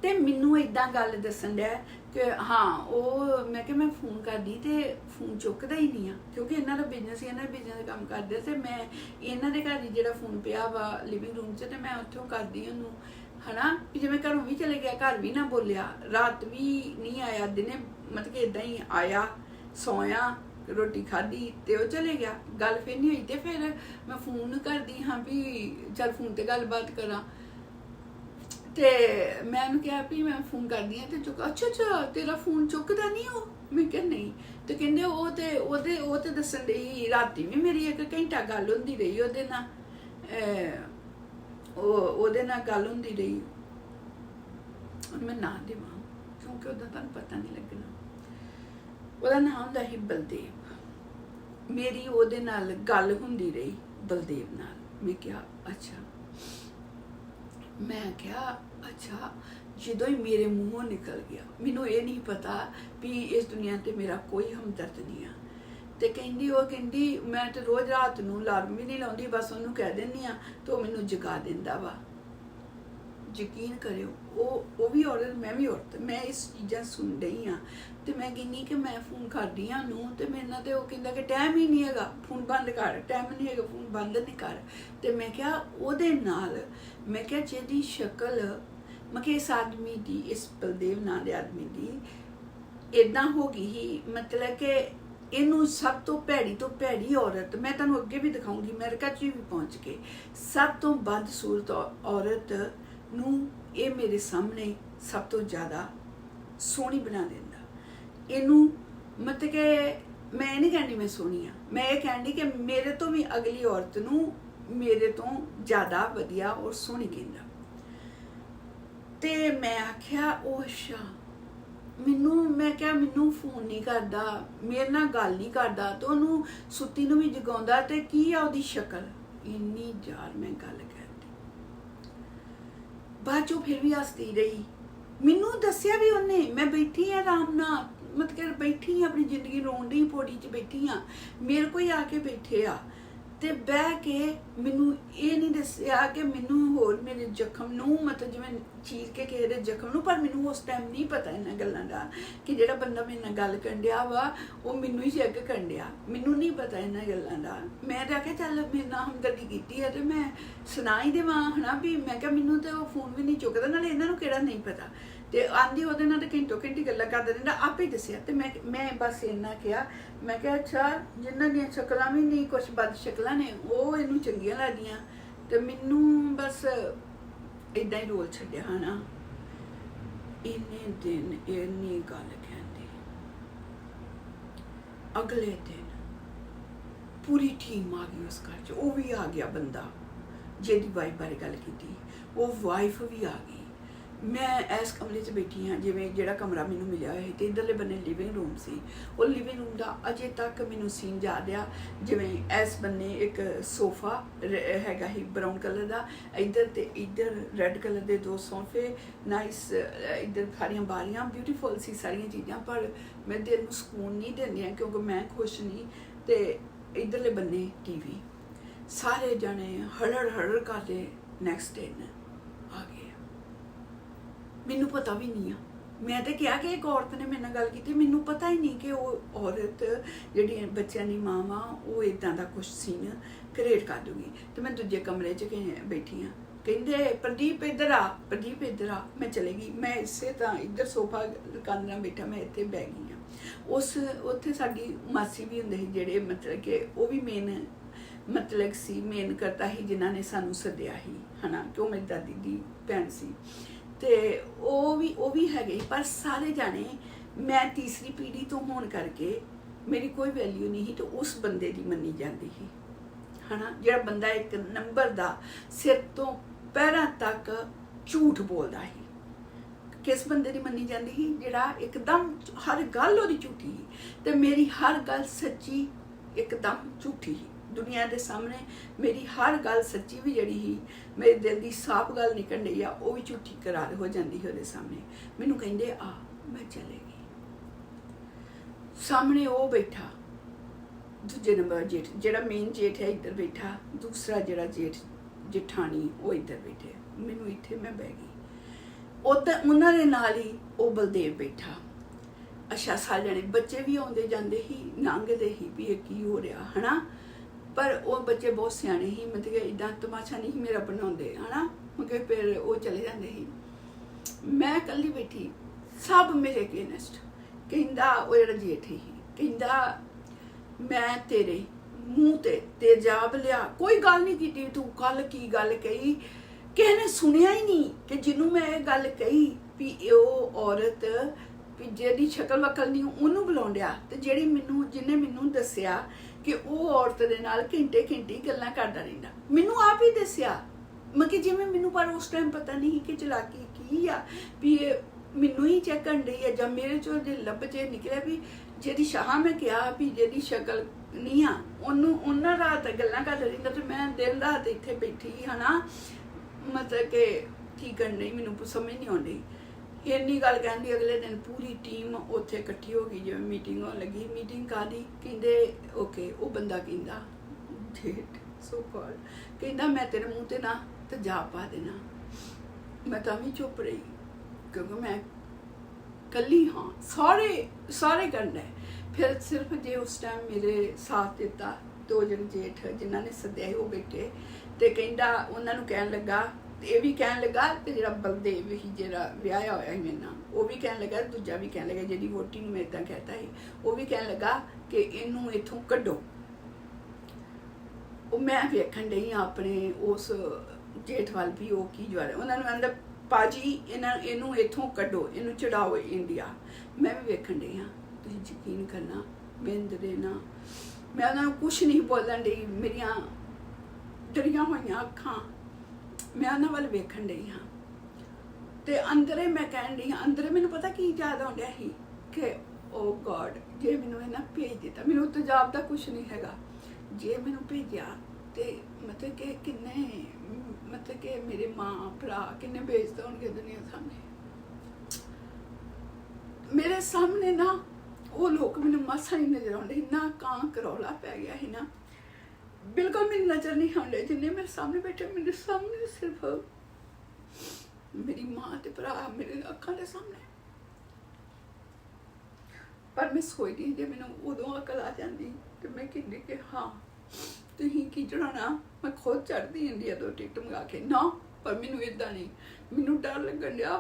ਤੇ ਮੈਨੂੰ ਇੱਦਾਂ ਗੱਲ ਦੱਸਣ ਡਿਆ ਕਿ ਹਾਂ ਉਹ ਮੈਂ ਕਿਹਾ ਮੈਂ ਫੋਨ ਕਰਦੀ ਤੇ ਫੋਨ ਚੁੱਕਦਾ ਹੀ ਨਹੀਂ ਆ, ਕਿਉਂਕਿ ਇਹਨਾਂ ਦਾ ਬਿਜ਼ਨਸ ਇਹਨਾਂ ਦੇ ਬਿਜ਼ਨਸ ਦਾ ਕੰਮ ਕਰਦੇ, ਤੇ ਮੈਂ ਇਹਨਾਂ ਦੇ ਘਰ ਹੀ ਜਿਹੜਾ ਫੋਨ ਪਿਆ ਵਾ ਲਿਵਿੰਗ ਰੂਮ 'ਚ, ਤੇ ਮੈਂ ਉੱਥੋਂ ਕਰਦੀ ਉਹਨੂੰ ਹੈ ਨਾ, ਵੀ ਜਿਵੇਂ ਘਰੋਂ ਵੀ ਚਲੇ ਗਿਆ, ਘਰ ਵੀ ਨਾ ਬੋਲਿਆ, ਰਾਤ ਵੀ ਨਹੀਂ ਆਇਆ, ਦਿਨੇ ਮਤਲਬ ਕਿ ਇੱਦਾਂ ਹੀ ਆਇਆ, ਸੌਇਆ, ਰੋਟੀ ਖਾਧੀ ਤੇ ਉਹ ਚਲੇ ਗਿਆ, ਗੱਲ ਫਿਰ ਨਹੀਂ ਹੋਈ। ਤੇ ਫਿਰ ਮੈਂ ਫੋਨ ਕਰਦੀ ਹਾਂ ਵੀ ਚੱਲ ਫੋਨ ਤੇ ਗੱਲਬਾਤ ਕਰਾਂ, ਤੇ ਮੈਂ ਉਹਨੂੰ ਕਿਹਾ ਵੀ ਮੈਂ ਫੋਨ ਕਰਦੀ ਹਾਂ ਤੇ ਚੁੱਕ, ਅੱਛਾ ਤੇਰਾ ਫੋਨ ਚੁੱਕਦਾ ਨਹੀਂ ਉਹ, ਮੈਂ ਕਿਹਾ ਨਹੀਂ, ਤੇ ਕਹਿੰਦੇ ਉਹ ਤੇ ਦੱਸਣ ਡਈ ਰਾਤੀ ਵੀ ਮੇਰੀ 1 ਘੰਟਾ ਗੱਲ ਹੁੰਦੀ ਰਹੀ ਉਹਦੇ ਨਾਲ, ਉਹਦੇ ਨਾਲ ਗੱਲ ਹੁੰਦੀ ਰਹੀ, ਮੈਂ ਨਾਂ ਦੇਵਾਂ ਕਿਉਂਕਿ ਉਹਦਾ ਤੁਹਾਨੂੰ ਪਤਾ ਨਹੀਂ ਲੱਗਣਾ, ਉਹਦਾ ਨਾਮ ਹੁੰਦਾ ਸੀ ਬਲਦੇਵ, ਮੇਰੀ ਉਹਦੇ ਨਾਲ ਗੱਲ ਹੁੰਦੀ ਰਹੀ ਬਲਦੇਵ ਨਾਲ। ਮੈਂ ਕਿਹਾ ਅੱਛਾ, ਮੈਂ ਕਿਹਾ ਅੱਛਾ, ਜਦੋਂ ਹੀ ਮੇਰੇ ਮੂੰਹੋਂ ਨਿਕਲ ਗਿਆ, ਮੈਨੂੰ ਇਹ ਨਹੀਂ ਪਤਾ ਵੀ ਇਸ ਦੁਨੀਆ ਤੇ ਮੇਰਾ ਕੋਈ ਹਮਦਰਦ ਨਹੀਂ ਆ। ਤੇ ਕਹਿੰਦੀ ਮੈਂ ਤੇ ਰੋਜ਼ ਰਾਤ ਨੂੰ ਅਲਾਰਮ ਵੀ ਨਹੀਂ ਲਾਉਂਦੀ, ਬਸ ਉਹਨੂੰ ਕਹਿ ਦਿੰਦੀ ਆ ਤੇ ਉਹ ਮੈਨੂੰ ਜਗਾ ਦਿੰਦਾ ਵਾ। ਯਕੀਨ ਕਰਿਓ ਉਹ ਵੀ ਔਰਤ, ਮੈਂ ਵੀ ਔਰਤ, ਮੈਂ ਇਸ ਚੀਜ਼ਾਂ ਸੁਣ ਰਹੀ ਹਾਂ। ਤੇ ਮੈਂ ਕਹਿੰਦੀ ਕਿ ਮੈਂ ਫੋਨ ਕਰਦੀ ਹਾਂ ਨੂੰ, ਤੇ ਮੇਰੇ ਨਾਲ ਤੇ ਉਹ ਕਹਿੰਦਾ ਕਿ ਟਾਈਮ ਹੀ ਨਹੀਂ ਹੈਗਾ, ਫੋਨ ਬੰਦ ਕਰ, ਟਾਈਮ ਨਹੀਂ ਹੈਗਾ, ਫੋਨ ਬੰਦ ਨਹੀਂ ਕਰ। ਤੇ ਮੈਂ ਕਿਹਾ ਉਹਦੇ ਨਾਲ, ਮੈਂ ਕਿਹਾ ਜਿਹਦੀ ਸ਼ਕਲ, ਮੈਂ ਕਿਹਾ ਇਸ ਆਦਮੀ ਦੀ, ਇਸ ਬਲਦੇਵ ਨਾਂ ਦੇ ਆਦਮੀ ਦੀ ਇੱਦਾਂ ਹੋ ਗਈ ਹੀ, ਮਤਲਬ ਕਿ ਇਹਨੂੰ ਸਭ ਤੋਂ ਭੈੜੀ ਔਰਤ, ਮੈਂ ਤੁਹਾਨੂੰ ਅੱਗੇ ਵੀ ਦਿਖਾਉਂਗੀ, ਅਮਰੀਕਾ 'ਚ ਵੀ ਪਹੁੰਚ ਕੇ ਸਭ ਤੋਂ ਬਦਸੂਰਤ ਔਰਤ ਨੂੰ ਇਹ ਮੇਰੇ ਸਾਹਮਣੇ ਸਭ ਤੋਂ ਜ਼ਿਆਦਾ ਸੋਹਣੀ ਬਣਾ ਦਿੰਦਾ ਇਹਨੂੰ। ਮਤਲਬ ਕਿ ਮੈਂ ਨਹੀਂ ਕਹਿੰਦੀ ਮੈਂ ਸੋਹਣੀ ਆ, ਮੈਂ ਇਹ ਕਹਿੰਦੀ ਕਿ ਮੇਰੇ ਤੋਂ ਵੀ ਅਗਲੀ ਔਰਤ ਨੂੰ ਮੇਰੇ ਤੋਂ ਜ਼ਿਆਦਾ ਵਧੀਆ ਔਰ ਸੋਹਣੀ ਕਹਿੰਦਾ। ਤੇ ਮੈਂ ਆਖਿਆ ਉਹ ਅੱਛਾ, ਮੈਂ ਕਿਹਾ ਮੈਨੂੰ ਫੋਨ ਨਹੀਂ ਕਰਦਾ, ਮੇਰੇ ਨਾਲ ਗੱਲ ਨਹੀਂ ਕਰਦਾ, ਤੇ ਉਹਨੂੰ ਸੁੱਤੀ ਨੂੰ ਵੀ ਜਗਾਉਂਦਾ, ਤੇ ਕੀ ਆ ਉਹਦੀ ਸ਼ਕਲ ਇੰਨੀ ਯਾਰ। ਮੈਂ ਗੱਲ ਕਰਦੀ ਬਾਅਦ ਚੋਂ ਫਿਰ ਵੀ ਹੱਸਦੀ ਰਹੀ, ਮੈਨੂੰ ਦੱਸਿਆ ਵੀ ਉਹਨੇ, ਮੈਂ ਬੈਠੀ ਆ ਆਰਾਮ ਨਾਲ, ਮਤਲਬ ਕਿ ਬੈਠੀ ਆਪਣੀ ਜ਼ਿੰਦਗੀ ਰੋਣ ਦੀ ਪੌੜੀ 'ਚ ਬੈਠੀ ਆ, ਮੇਰੇ ਕੋਈ ਆ ਕੇ ਬੈਠੇ ਆ ਤੇ ਬਹਿ ਕੇ ਮੈਨੂੰ ਇਹ ਨਹੀਂ ਦੱਸਿਆ ਕਿ ਮੈਨੂੰ ਹੋਰ ਮੇਰੇ ਜ਼ਖਮ ਨੂੰ, ਮਤਲਬ ਜਿਵੇਂ ਚੀਰ ਕੇ ਕਿਸੇ ਦੇ ਜ਼ਖਮ ਨੂੰ, ਪਰ ਮੈਨੂੰ ਉਸ ਟਾਈਮ ਨਹੀਂ ਪਤਾ ਇਹਨਾਂ ਗੱਲਾਂ ਦਾ ਕਿ ਜਿਹੜਾ ਬੰਦਾ ਮੇਰੇ ਨਾਲ ਗੱਲ ਕਰਨ ਡਿਆ ਵਾ ਉਹ ਮੈਨੂੰ ਹੀ ਚੈੱਕ ਕਰਨ ਡਿਆ, ਮੈਨੂੰ ਨਹੀਂ ਪਤਾ ਇਹਨਾਂ ਗੱਲਾਂ ਦਾ। ਮੈਂ ਤਾਂ ਆਖਿਆ ਚੱਲ ਮੇਰੇ ਨਾਲ ਹਮਦਰਦੀ ਕੀਤੀ ਹੈ ਤੇ ਮੈਂ ਸੁਣਾ ਹੀ ਦੇਵਾਂ ਹੈ ਨਾ, ਵੀ ਮੈਂ ਕਿਹਾ ਮੈਨੂੰ ਤਾਂ ਉਹ ਫੋਨ ਵੀ ਨਹੀਂ ਚੁੱਕਦਾ, ਨਾਲੇ ਇਹਨਾਂ ਨੂੰ ਕਿਹੜਾ ਨਹੀਂ ਪਤਾ। ਤੇ ਆਂਦੀ ਉਹਦੇ ਨਾਲ ਤੇ ਘੰਟੀ ਗੱਲਾਂ ਕਰਦਾ ਰਹਿੰਦਾ, ਆਪੇ ਦੱਸਿਆ। ਤੇ ਮੈਂ ਬਸ ਇੰਨਾ ਕਿਹਾ, ਮੈਂ ਕਿਹਾ ਅੱਛਾ ਜਿਨ੍ਹਾਂ ਦੀਆਂ ਸ਼ਕਲਾਂ ਵੀ ਨਹੀਂ, ਕੁਛ ਬਦ ਸ਼ਕਲਾਂ ਨੇ, ਉਹ ਇਹਨੂੰ ਚੰਗੀਆਂ ਲੱਗਦੀਆਂ, ਤੇ ਮੈਨੂੰ ਬਸ ਇੱਦਾਂ ਹੀ ਰੋਲ ਛੱਡਿਆ ਹੈ ਨਾ। ਇੰਨੇ ਦਿਨ ਇੰਨੀ ਗੱਲ ਕਹਿੰਦੀ, ਅਗਲੇ ਦਿਨ ਪੂਰੀ ਟੀਮ ਆ ਗਈ ਉਸ ਘਰ 'ਚ, ਉਹ ਵੀ ਆ ਗਿਆ ਬੰਦਾ ਜਿਹਦੀ ਵਾਈਫ ਬਾਰੇ ਗੱਲ ਕੀਤੀ, ਉਹ ਵਾਈਫ ਵੀ ਆ ਗਈ। ਮੈਂ ਇਸ ਕਮਰੇ 'ਚ ਬੈਠੀ ਹਾਂ, ਜਿਵੇਂ ਜਿਹੜਾ ਕਮਰਾ ਮੈਨੂੰ ਮਿਲਿਆ ਹੋਇਆ ਸੀ, ਤੇ ਇੱਧਰਲੇ ਬੰਨੇ ਲਿਵਿੰਗ ਰੂਮ ਸੀ। ਉਹ ਲਿਵਿੰਗ ਰੂਮ ਦਾ ਅਜੇ ਤੱਕ ਮੈਨੂੰ ਸੀਨ ਯਾਦ ਆ, ਜਿਵੇਂ ਇਸ ਬੰਨੇ ਇੱਕ ਸੋਫਾ ਹੈਗਾ ਸੀ ਬਰਾਊਨ ਕਲਰ ਦਾ, ਇੱਧਰ ਤੇ ਇੱਧਰ ਰੈੱਡ ਕਲਰ ਦੇ 2 ਸੋਫੇ, ਨਾਈਸ, ਇੱਧਰ ਸਾਰੀਆਂ ਬਾਰੀਆਂ, ਬਿਊਟੀਫੁਲ ਸੀ ਸਾਰੀਆਂ ਚੀਜ਼ਾਂ, ਪਰ ਮੈਂ ਦਿਲ ਨੂੰ ਸਕੂਨ ਨਹੀਂ ਦਿੰਦੀਆਂ ਕਿਉਂਕਿ ਮੈਂ ਖੁਸ਼ ਨਹੀਂ। ਤੇ ਇੱਧਰਲੇ ਬੰਨੇ ਟੀਵੀ, ਸਾਰੇ ਜਾਣੇ ਹੜੜ ਕਰਦੇ ਨੈਕਸਟ ਡੇ ਆ ਗਏ। ਮੈਨੂੰ ਪਤਾ ਵੀ ਨਹੀਂ ਆ, ਮੈਂ ਤਾਂ ਕਿਹਾ ਕਿ ਇੱਕ ਔਰਤ ਨੇ ਮੇਰੇ ਨਾਲ ਗੱਲ ਕੀਤੀ, ਮੈਨੂੰ ਪਤਾ ਹੀ ਨਹੀਂ ਕਿ ਉਹ ਔਰਤ ਜਿਹੜੀ ਬੱਚਿਆਂ ਦੀ ਮਾਂ ਵਾ ਉਹ ਇੱਦਾਂ ਦਾ ਕੁਛ ਸੀਨ ਕ੍ਰੀਏਟ ਕਰ ਦੂਗੀ। ਤੇ ਮੈਂ ਦੂਜੇ ਕਮਰੇ 'ਚ ਬੈਠੀ ਹਾਂ, ਕਹਿੰਦੇ ਪ੍ਰਦੀਪ ਇੱਧਰ ਆ, ਮੈਂ ਚਲੇ ਗਈ। ਮੈਂ ਇਸੇ ਤਾਂ ਇੱਧਰ ਸੋਫਾ ਕੰਨਾਂ ਬੈਠਾ, ਮੈਂ ਇੱਥੇ ਬਹਿ ਗਈ ਹਾਂ। ਉੱਥੇ ਸਾਡੀ ਮਾਸੀ ਵੀ ਹੁੰਦੇ ਸੀ ਜਿਹੜੇ ਮਤਲਬ ਕਿ ਉਹ ਵੀ ਮੇਨ ਕਰਤਾ ਸੀ ਜਿਨ੍ਹਾਂ ਨੇ ਸਾਨੂੰ ਸੱਦਿਆ ਸੀ ਹੈ ਨਾ, ਕਿ ਉਹ ਮੇਰੀ ਦਾਦੀ ਦੀ ਭੈਣ ਸੀ, ਤੇ ਉਹ ਵੀ ਹੈਗੇ। ਪਰ ਸਾਰੇ ਜਾਣੇ, ਮੈਂ ਤੀਸਰੀ ਪੀੜ੍ਹੀ ਤੋਂ ਹੋਣ ਕਰਕੇ ਮੇਰੀ ਕੋਈ ਵੈਲਿਊ ਨਹੀਂ ਸੀ, ਤੇ ਉਸ ਬੰਦੇ ਦੀ ਮੰਨੀ ਜਾਂਦੀ ਸੀ ਹੈ ਨਾ, ਜਿਹੜਾ ਬੰਦਾ 1 ਨੰਬਰ ਦਾ ਸਿਰ ਤੋਂ ਪੈਰਾਂ ਤੱਕ झूठ बोलदा ही। किस बंदे दी मन्नी जांदी ही? जिहड़ा एकदम हर गल ओहदी झूठी ही ते मेरी हर गल सच्ची एकदम झूठी ही। दुनिया के सामने मेरी हर गल सच्ची भी जड़ी ही, मेरे दिल की साफ गल निकल रही आ, वो भी झूठी करार हो जाती है वो सामने। मैनू कहते आ मैं चले गई, सामने वो बैठा दूजे नंबर जेठ, जेड़ा मेन जेठ है इधर बैठा, दूसरा जेड़ा जेठ जेठानी वो इधर बैठे, मैनू इत्थे मैं बह गई। उधर उन्होंने नाल ही वो बलदेव बैठा। अच्छा सारे जने बच्चे भी आते जाते ही, लंघते ही भी ये की हो रहा है ना, पर वो बच्चे बहुत सियाने ही, मतलब कि इदा तमाशा नहीं मेरा बनाते है ना, मतलब फिर वो चले जाते ही। मैं कली बैठी, सब मेरे अगेंस्ट। कहता वो जेड़ा जेठ ही कहता मैं तेरे मूँह ते तेजाब लिया, कोई गल नहीं की, तू कल की गल कही, किसी ने सुनिया ही नहीं कि जिन्हों मैं ये गल कही भी वो औरत भी जिहदी शक्ल वकल नहीं उन्होंने बुलाउण डिया, ते जिहड़ी मैनू जिन्हें मैनू दस्सिया कि वो औरत दे नाल घंटे घंटे गल्लां करदा रहिंदा, मैनू आप ही दस्सिया। मतलब जिवें मैनू पर उस टाइम पता नहीं कि चलाकी की आ भी मैनू ही चेकन रही है, जब मेरे चो जे लब च निकलिया भी जिहदी शाह मैं कहा भी जिहदी शक्ल नहीं आ उन्होंने रात गल्लां करदा रहिंदा, ते मैं दिन रात इत्थे बैठी है ना, मतलब कि की करनी मैनू समझ नहीं आती। इन्नी गल कहती, अगले दिन पूरी टीम उत्थे इकट्ठी हो गई, जिवें मीटिंग होने लगी। मीटिंग कादी कहंदे ओके, वो बंदा कहंदा जेठ सो कॉल कहंदा मैं तेरे मुँह ते ना तेजाब पा देना। मैं तो भी चुप रही क्योंकि मैं कली हाँ, सारे सारे करना है। फिर सिर्फ जे उस टाइम मेरे साथ दिता दो जने जेठ जिन्होंने सद्या ही वो बैठे, तो कहंदा उन्होंने कहन लगा, ये भी कहन लगा, तो जो बलदेव ही जो विआया होया मेरे नाल वो भी कहन लगा, दूजा भी कहन लगा, जी वोटी ने मेरे इदा कहता है वो भी कहन लगा कि इनू इथों कड्डो। मैं वेखन डई अपने उस जेठ वाल भी वो की जा रहा, उन्होंने कहता पाजी इनू इथों कड्डो, इनू चढ़ाओ इंडिया। मैं भी वेखन डई हाँ, तुसीं यकीन करना बिंद देना, मैं उन्होंने कुछ नहीं बोलन डई, मेरिया डरिया हुई अखां मैं उन्होंने वाल वेखन डई हाँ। तो अंदरे मैं कहन डई हाँ, अंदरे मैनू पता की याद आउंदिया ही कि ओ गॉड जे मैनू इन्हें भेज दिता, मैनू तेजाब का कुछ नहीं हैगा, जे मैनू भेजा तो मतलब कि किन्ने मतलब कि मेरे माँ भरा किन्ने भेजता होंगे दुनिया सामने। मेरे सामने ना वो लोग मैनू मासा नहीं नजर आते, इन्ना कां करौला पै गया ही ना, बिल्कुल मेरी नज़र नहीं आते जिन्हें मेरे सामने बैठे। मेरे सामने सिर्फ मेरी माँ ते भरा मेरे अखां के सामने। पर मैं सोचदी जे मैनू उदों अकल आ जाती तो मैं कहती कि हाँ तुसीं की चढ़ाना, मैं खुद चढ़ती इंडिया तो टिकट मंगा के ना, पर मैनू इदा नहीं, मैनू डर लगन दिया।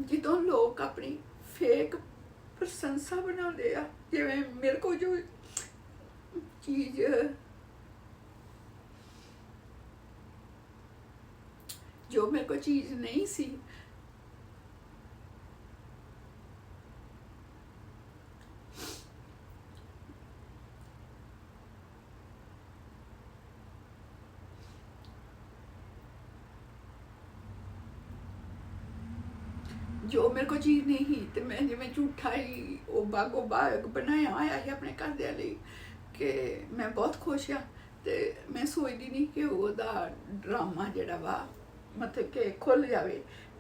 जिदों लोग अपनी फेक प्रशंसा बनाते हैं, जिवें मेरे को जो चीज़ जो मेरे को चीज़ नहीं सी, जो मेरे को चीज़ नहीं ही, तो मैं जिवें झूठा ही वो बागो बाग बनाया आया है अपने घरदियां लई कि मैं बहुत खुश हाँ। तो मैं सोचती नहीं कि वह ड्रामा जिहड़ा वा मतलब कि खुल जाए,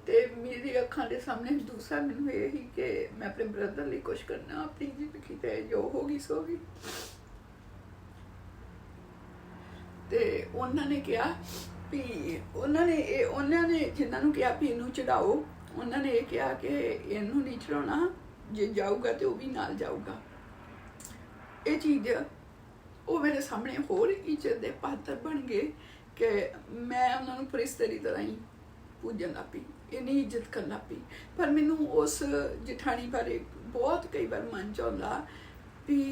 तो मेरी अखां के सामने दूसरा मैनू ये ही कि मैं अपने ब्रदर लिए कुछ करना, अपनी जिंदगी ते जो होगी सो होगी। तो उन्होंने कहा भी उन्होंने जिन्होंने कहा भी इनू चढ़ाओ, उन्होंने ये कहा कि इनू नहीं चढ़ाना, जे जाऊगा तो वह भी नाल जाऊगा। ये चीज़ वो मेरे सामने होर इज्जत के पात्र बन गए कि मैं उन्होंने फरिश्ते की तरह ही पूजन लग पई, इन्नी इज्जत कर लग पई। पर मैनू उस जठानी बारे बहुत कई बार मन च आउंदा भी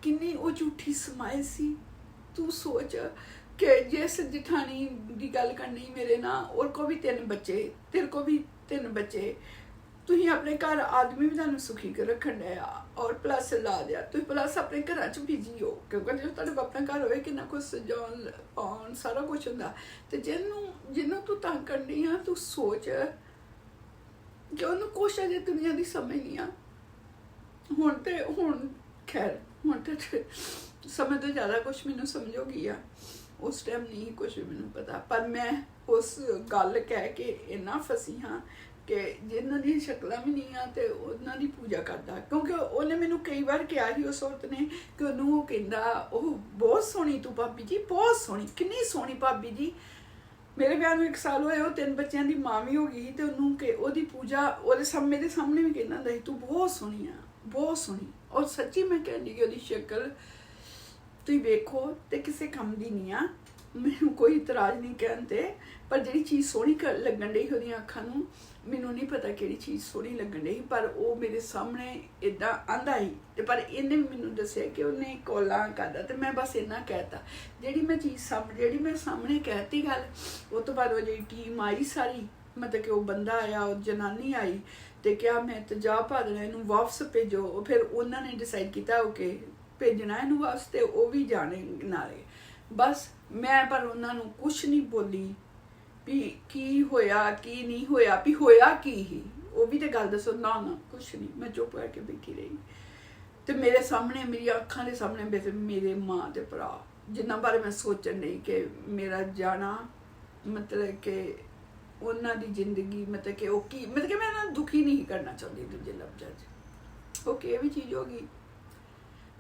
किन्नी वो झूठी समाइल सी। तू सोच कि जिस जठानी की गल करनी मेरे ना, और को भी 3 बच्चे, तेरे को भी 3 बच्चे, ਤੁਸੀਂ ਆਪਣੇ ਘਰ ਆਦਮੀ ਵੀ ਤੁਹਾਨੂੰ ਸੁਖੀ ਕਰ ਰੱਖਣ ਡਿਆ ਔਰ ਪਲੱਸ ਲਾ ਦਿਆ ਤੁਸੀਂ ਪਲੱਸ ਆਪਣੇ ਘਰਾਂ 'ਚ ਬਿਜੀ ਹੋ ਕਿਉਂਕਿ ਜਦੋਂ ਤੁਹਾਡੇ ਆਪਣਾ ਘਰ ਹੋਵੇ ਕਿੰਨਾ ਕੁਛ ਸਜਾਉਣ ਪਾਉਣ ਸਾਰਾ ਕੁਛ ਹੁੰਦਾ ਤੇ ਜਿਹਨੂੰ ਤੂੰ ਤੰਗ ਕਰਨੀ ਆ ਤੂੰ ਸੋਚ ਕਿ ਉਹਨੂੰ ਕੁਛ ਅਜੇ ਦੁਨੀਆ ਦੀ ਸਮਝ ਨਹੀਂ ਆ ਹੁਣ ਖੈਰ ਹੁਣ ਤੇ ਸਮਝ ਤੋਂ ਜ਼ਿਆਦਾ ਕੁਛ ਮੈਨੂੰ ਸਮਝ ਹੋ ਗਈ ਆ ਉਸ ਟਾਈਮ ਨਹੀਂ ਕੁਛ ਮੈਨੂੰ ਪਤਾ ਪਰ ਮੈਂ ਉਸ ਗੱਲ ਕਹਿ ਕੇ ਇੰਨਾ ਫਸੀ ਹਾਂ ਕਿ ਜਿਨ੍ਹਾਂ ਦੀਆਂ ਸ਼ਕਲਾਂ ਵੀ ਨਹੀਂ ਆ ਤੇ ਉਹਨਾਂ ਦੀ ਪੂਜਾ ਕਰਦਾ ਕਿਉਂਕਿ ਉਹਨੇ ਮੈਨੂੰ ਕਈ ਵਾਰ ਕਿਹਾ ਸੀ ਉਸ ਔਰਤ ਨੇ ਕਿ ਉਹਨੂੰ ਉਹ ਕਹਿੰਦਾ ਉਹ ਬਹੁਤ ਸੋਹਣੀ ਤੂੰ ਭਾਬੀ ਜੀ ਬਹੁਤ ਸੋਹਣੀ ਕਿੰਨੀ ਸੋਹਣੀ ਭਾਬੀ ਜੀ ਮੇਰੇ ਵਿਆਹ ਨੂੰ 1 ਸਾਲ ਹੋਇਆ ਉਹ 3 ਬੱਚਿਆਂ ਦੀ ਮਾਂ ਵੀ ਹੋ ਗਈ ਤੇ ਉਹਨੂੰ ਕਿ ਉਹਦੀ ਪੂਜਾ ਉਹਦੇ ਮੇਰੇ ਸਾਹਮਣੇ ਵੀ ਕਹਿੰਦਾ ਹੁੰਦਾ ਸੀ ਤੂੰ ਬਹੁਤ ਸੋਹਣੀ ਆ ਬਹੁਤ ਸੋਹਣੀ ਔਰ ਸੱਚੀ ਮੈਂ ਕਹਿੰਦੀ ਕਿ ਉਹਦੀ ਸ਼ਕਲ ਤੁਸੀਂ ਵੇਖੋ ਤੇ ਕਿਸੇ ਕੰਮ ਦੀ ਨਹੀਂ ਆ ਮੈਨੂੰ ਕੋਈ ਇਤਰਾਜ਼ ਨਹੀਂ ਕਹਿਣ ਤੇ ਪਰ ਜਿਹੜੀ ਚੀਜ਼ ਸੋਹਣੀ ਲੱਗਣ ਡਈ ਉਹਦੀਆਂ ਅੱਖਾਂ ਨੂੰ ਮੈਨੂੰ ਨਹੀਂ ਪਤਾ ਕਿਹੜੀ ਚੀਜ਼ ਸੋਹਣੀ ਲੱਗਣ ਡਈ ਪਰ ਉਹ ਮੇਰੇ ਸਾਹਮਣੇ ਇਦਾਂ ਆਂਦਾ ਹੀ ਤੇ ਪਰ ਇਹਨੇ ਮੈਨੂੰ ਦੱਸਿਆ ਕਿ ਉਹਨੇ ਕੋਲਾ ਕਰਦਾ ਤੇ ਮੈਂ ਬਸ ਇੰਨਾ ਕਹਿਤਾ ਜਿਹੜੀ ਮੈਂ ਸਾਹਮਣੇ ਕਹਿਤੀ ਗੱਲ ਉਹ ਤੋਂ ਬਾਅਦ ਉਹ ਜਿਹੜੀ ਟੀਮ ਆਈ ਸਾਰੀ ਮਤਲਬ ਕਿ ਉਹ ਬੰਦਾ ਆਇਆ ਉਹ ਜਨਾਨੀ ਆਈ ਤੇ ਕਿਹਾ ਮੈਂ ਤੇਜ਼ਾਬ ਪਾ ਦੇਣਾ ਇਹਨੂੰ ਵਾਪਸ ਭੇਜੋ ਫਿਰ ਉਹਨਾਂ ਨੇ ਡਿਸਾਈਡ ਕੀਤਾ ਓਕੇ ਭੇਜਣਾ ਇਹਨੂੰ ਵਾਸਤੇ ਉਹ ਵੀ ਜਾਣੇ ਨਾਲੇ ਬਸ ਮੈਂ ਪਰ ਉਹਨਾਂ ਨੂੰ ਕੁਛ ਨਹੀਂ ਬੋਲੀ ਵੀ ਕੀ ਹੋਇਆ ਕੀ ਨਹੀਂ ਹੋਇਆ ਵੀ ਹੋਇਆ ਕੀ ਹੀ ਉਹ ਵੀ ਤੇ ਗੱਲ ਦੱਸੋ ਨਾ ਕੁਛ ਨਹੀਂ ਮੈਂ ਚੁੱਪ ਕਰਕੇ ਬੈਠੀ ਰਹੀ ਤੇ ਮੇਰੇ ਸਾਹਮਣੇ ਮੇਰੀਆਂ ਅੱਖਾਂ ਦੇ ਸਾਹਮਣੇ ਮੇਰੇ ਮਾਂ ਤੇ ਭਰਾ ਜਿਨ੍ਹਾਂ ਬਾਰੇ ਮੈਂ ਸੋਚਣ ਨਹੀਂ ਕਿ ਮੇਰਾ ਜਾਣਾ ਮਤਲਬ ਕਿ ਉਹਨਾਂ ਦੀ ਜ਼ਿੰਦਗੀ ਮਤਲਬ ਕਿ ਉਹ ਕੀ ਮਤਲਬ ਕਿ ਮੈਂ ਇਹਨਾਂ ਨੂੰ ਦੁਖੀ ਨਹੀਂ ਕਰਨਾ ਚਾਹੁੰਦੀ ਦੂਜੇ ਲਫ਼ਜ਼ਾਂ 'ਚ ਓਕੇ ਇਹ ਵੀ ਚੀਜ਼ ਹੋ ਗਈ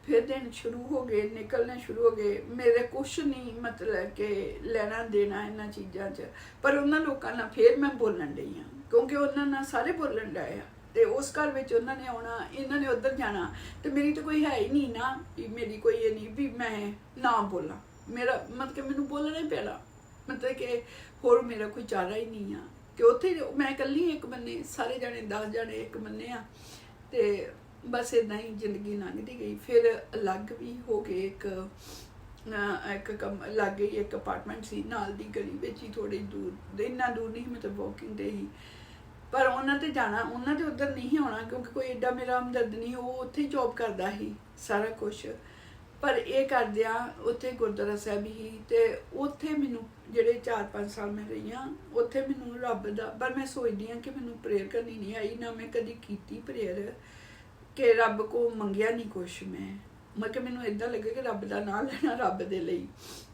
फिर दिन शुरू हो गए निकलने शुरू हो गए मेरे कुछ नहीं मतलब कि लेना देना इन्हां चीज़ां च पर उन्हां लोकां नाल फिर मैं बोलन डई हाँ क्योंकि उन्हां नाल सारे बोलन डए आ ते उस घर विच उन्हां ने आउणा इन्हां ने उधर जाना ते मेरी तो कोई है ही नहीं ना भी मेरी कोई ये नहीं भी मैं ना बोला मेरा मतलब कि मैनूं बोलना ही पैना मतलब कि होर मेरा कोई चारा ही नहीं आ कि उत्थे मैं कल्ली एक बन्ने सारे जाने 10 जाने एक बन्ने आ ते बस इदा ही जिंदगी लंघती गई फिर अलग भी हो गए एक लागे ही एक अपार्टमेंट सी नाल दी गली विच ही थोड़ी दूर इन्ना दूर नहीं मतलब वॉकिंग ते ही पर उन्हां ते जाना उन्हां ते उधर नहीं आना क्योंकि कोई एडा मेरा हमदर्द नहीं वो उत्थे जॉब करदा ही सारा कुछ पर ये करदियां उत्थे गुरुद्वारा साहब ही ते उत्थे मैनूं ਜਿਹੜੇ 4-5 साल मैं रही हाँ उत्थे मैनूं रब दा पर मैं सोचदी हाँ कि मैनूं प्रेयर करनी नहीं आई ना मैं कदी कीती प्रेयर कि रब को मंगिया नहीं कुछ मैं कि मैनूं इदां लगे कि रब दा नाम लेना रब दे लई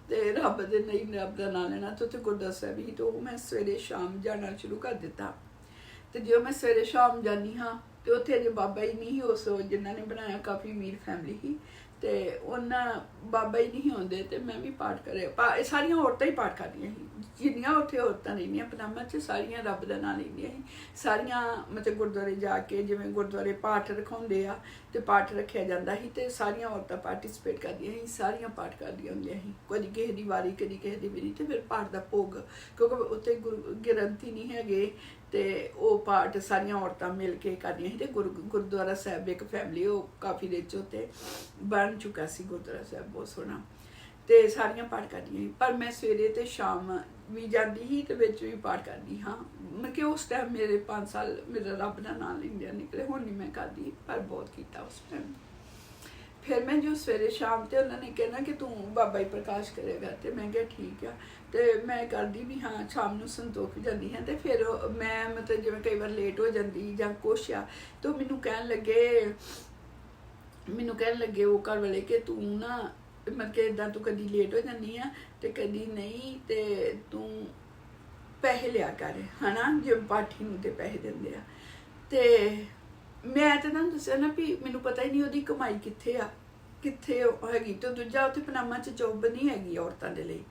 ते रब दे नहीं रब दा नाम लेना तो उत्थे गुरुद्वारा साहब ही तो मैं सवेरे शाम जाना शुरू कर दिता ते जो मैं सवेरे शाम जानी हाँ तो उत्थे अजे बाबा ही नहीं उस जिन्हां ने बनाया काफ़ी अमीर फैमिली ही ते उन्हां बाबा ही नहीं आउंदे ते मैं भी पाठ करे सारियां औरतां ही पाठ करदियां ही जिन्नियां उत्थे औरतां रहिंदियां पनामा च सारियां रब दा नाम लैंदियां ही सारियां मतलब गुरुद्वारे जाके जिवें गुरुद्वारे पाठ रखाउंदे आ ते पाठ रखिया जांदा ही ते सारियां औरतां पार्टिसिपेट करदियां ही सारियां पाठ करदियां हुंदियां ही कदी किसे दी वारी कदी किसे दी मेरी ते फिर पाठ दा भोग क्योंकि उत्थे ग्रंथी नहीं हैगे ते वो पाठ सारियां औरतां मिल के करदियां ही ते गुरुद्वारा साहब एक फैमिली वो काफ़ी रिच उत्ते बन चुका सी गुरुद्वारा साहब बहुत सोहना ते सारियां पाठ करदियां ही पर मैं सवेरे ते शाम भी जाती ही ते विच भी पाठ करदी हाँ मतलब कि उस टाइम मेरे 5 साल मेरा रब दा नाम लैंदे निकले हुण नहीं मैं करदी पर बहुत कीता उस टाइम फिर मैं जो सवेरे शाम ते उन्होंने कहना कि तू बाबा ही प्रकाश करेगा तो मैं क्या ठीक है तो मैं करती भी हाँ शाम नूं संतोख जाती हाँ तो फिर मैं मतलब जिवें कई बार लेट हो जाती जां कुछ आ तो मैनूं कहन लगे वो घर वाले कि तू ना मतलब कि इदां तू कदी लेट हो जाती है तो कदी नहीं तो तू पैसे लिया कर है ना जो पाठी नूं ते पैसे दिंदे आ ते मैं तो तुहानूं दस्सिया ना भी मैनूं पता ही नहीं उहदी कमाई कित्थे हैगी तो दूजा उत्थे पनामा च जॉब नहीं हैगी औरतां दे लई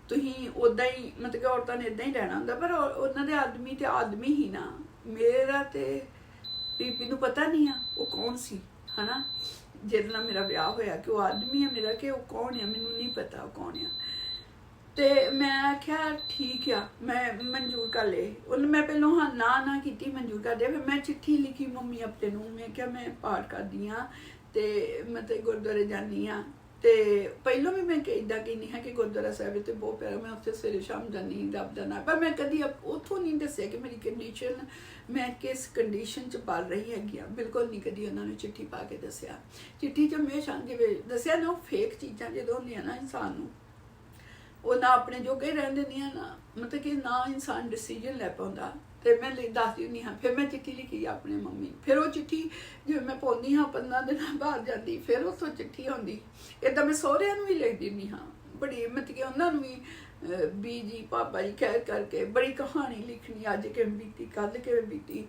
तुसीं उदां ही मतलब कि औरतां ने इदां ही रहना हुंदा पर उन्हां दे आदमी ही ना मेरा ते मैनूं पता नहीं आ वो कौन सी है ना जिहदे नाल मेरा विआह होया कि वो आदमी है मेरा कि वो कौन है मैनूं नहीं पता वो कौन है तो मैं आख्या ठीक है मैं मंजूर कर ले उन्हें मैं पहलों हाँ ना की मंजूर कर दिया फिर मैं चिट्ठी लिखी मम्मी अपने नूं मैं क्या मैं पाठ करदी हाँ तो मतलब गुरुद्वारे जानी हाँ ਤੇ ਪਹਿਲਾਂ ਵੀ ਮੈਂ ਇਦਾਂ ਕਹਿੰਦੀ ਹਾਂ ਕਿ ਗੁਰਦੁਆਰਾ ਸਾਹਿਬ ਤੇ ਬਹੁਤ ਪਿਆਰਾ, ਮੈਂ ਉੱਥੇ ਸਵੇਰੇ ਸ਼ਾਮ ਜਾਂਦੀ ਰੱਬ ਦਾ ਨਾਂ, ਪਰ ਮੈਂ ਕਦੀ ਉੱਥੋਂ ਨਹੀਂ ਦੱਸਿਆ ਕਿ ਮੇਰੀ ਕੰਡੀਸ਼ਨ, ਮੈਂ ਕਿਸ ਕੰਡੀਸ਼ਨ 'ਚ ਪਲ ਰਹੀ ਹੈਗੀ ਆ, ਬਿਲਕੁਲ ਨਹੀਂ ਕਦੀ ਉਹਨਾਂ ਨੂੰ ਚਿੱਠੀ ਪਾ ਕੇ ਦੱਸਿਆ। ਚਿੱਠੀ 'ਚ ਹਮੇਸ਼ਾ ਜਿਵੇਂ ਦੱਸਿਆ ਨਾ, ਉਹ ਫੇਕ ਚੀਜ਼ਾਂ ਜਦੋਂ ਹੁੰਦੀਆਂ ਨਾ ਇਨਸਾਨ ਨੂੰ, ਉਹ ਨਾ ਆਪਣੇ ਜੋਗੇ ਰਹਿ ਦਿੰਦੀਆਂ ਨਾ, ਮਤਲਬ ਕਿ ਨਾ ਇਨਸਾਨ ਡਿਸੀਜਨ ਲੈ ਪਾਉਂਦਾ। ਤੇ ਮੈਂ ਦੱਸਦੀ ਹੁੰਦੀ ਹਾਂ, ਫਿਰ ਮੈਂ ਚਿੱਠੀ ਲਿਖੀ ਆਪਣੇ ਮੰਮੀ, ਫਿਰ ਉਹ ਚਿੱਠੀ ਜਿਵੇਂ ਮੈਂ ਪਾਉਂਦੀ ਹਾਂ 15 ਦਿਨਾਂ ਬਾਅਦ ਜਾਂਦੀ, ਫਿਰ ਉੱਥੋਂ ਚਿੱਠੀ ਆਉਂਦੀ। ਇੱਦਾਂ ਮੈਂ ਸਹੁਰਿਆਂ ਨੂੰ ਵੀ ਲਿਖ ਦਿੰਦੀ ਹਾਂ, ਬੜੀ ਮਤਲਬ ਕਿ ਉਹਨਾਂ ਨੂੰ ਵੀ ਬੀਜੀ ਪਾਪਾ ਜੀ ਕਹਿ ਕਰਕੇ ਬੜੀ ਕਹਾਣੀ ਲਿਖਣੀ, ਅੱਜ ਕਿਵੇਂ ਬੀਤੀ, ਕੱਲ ਕਿਵੇਂ ਬੀਤੀ,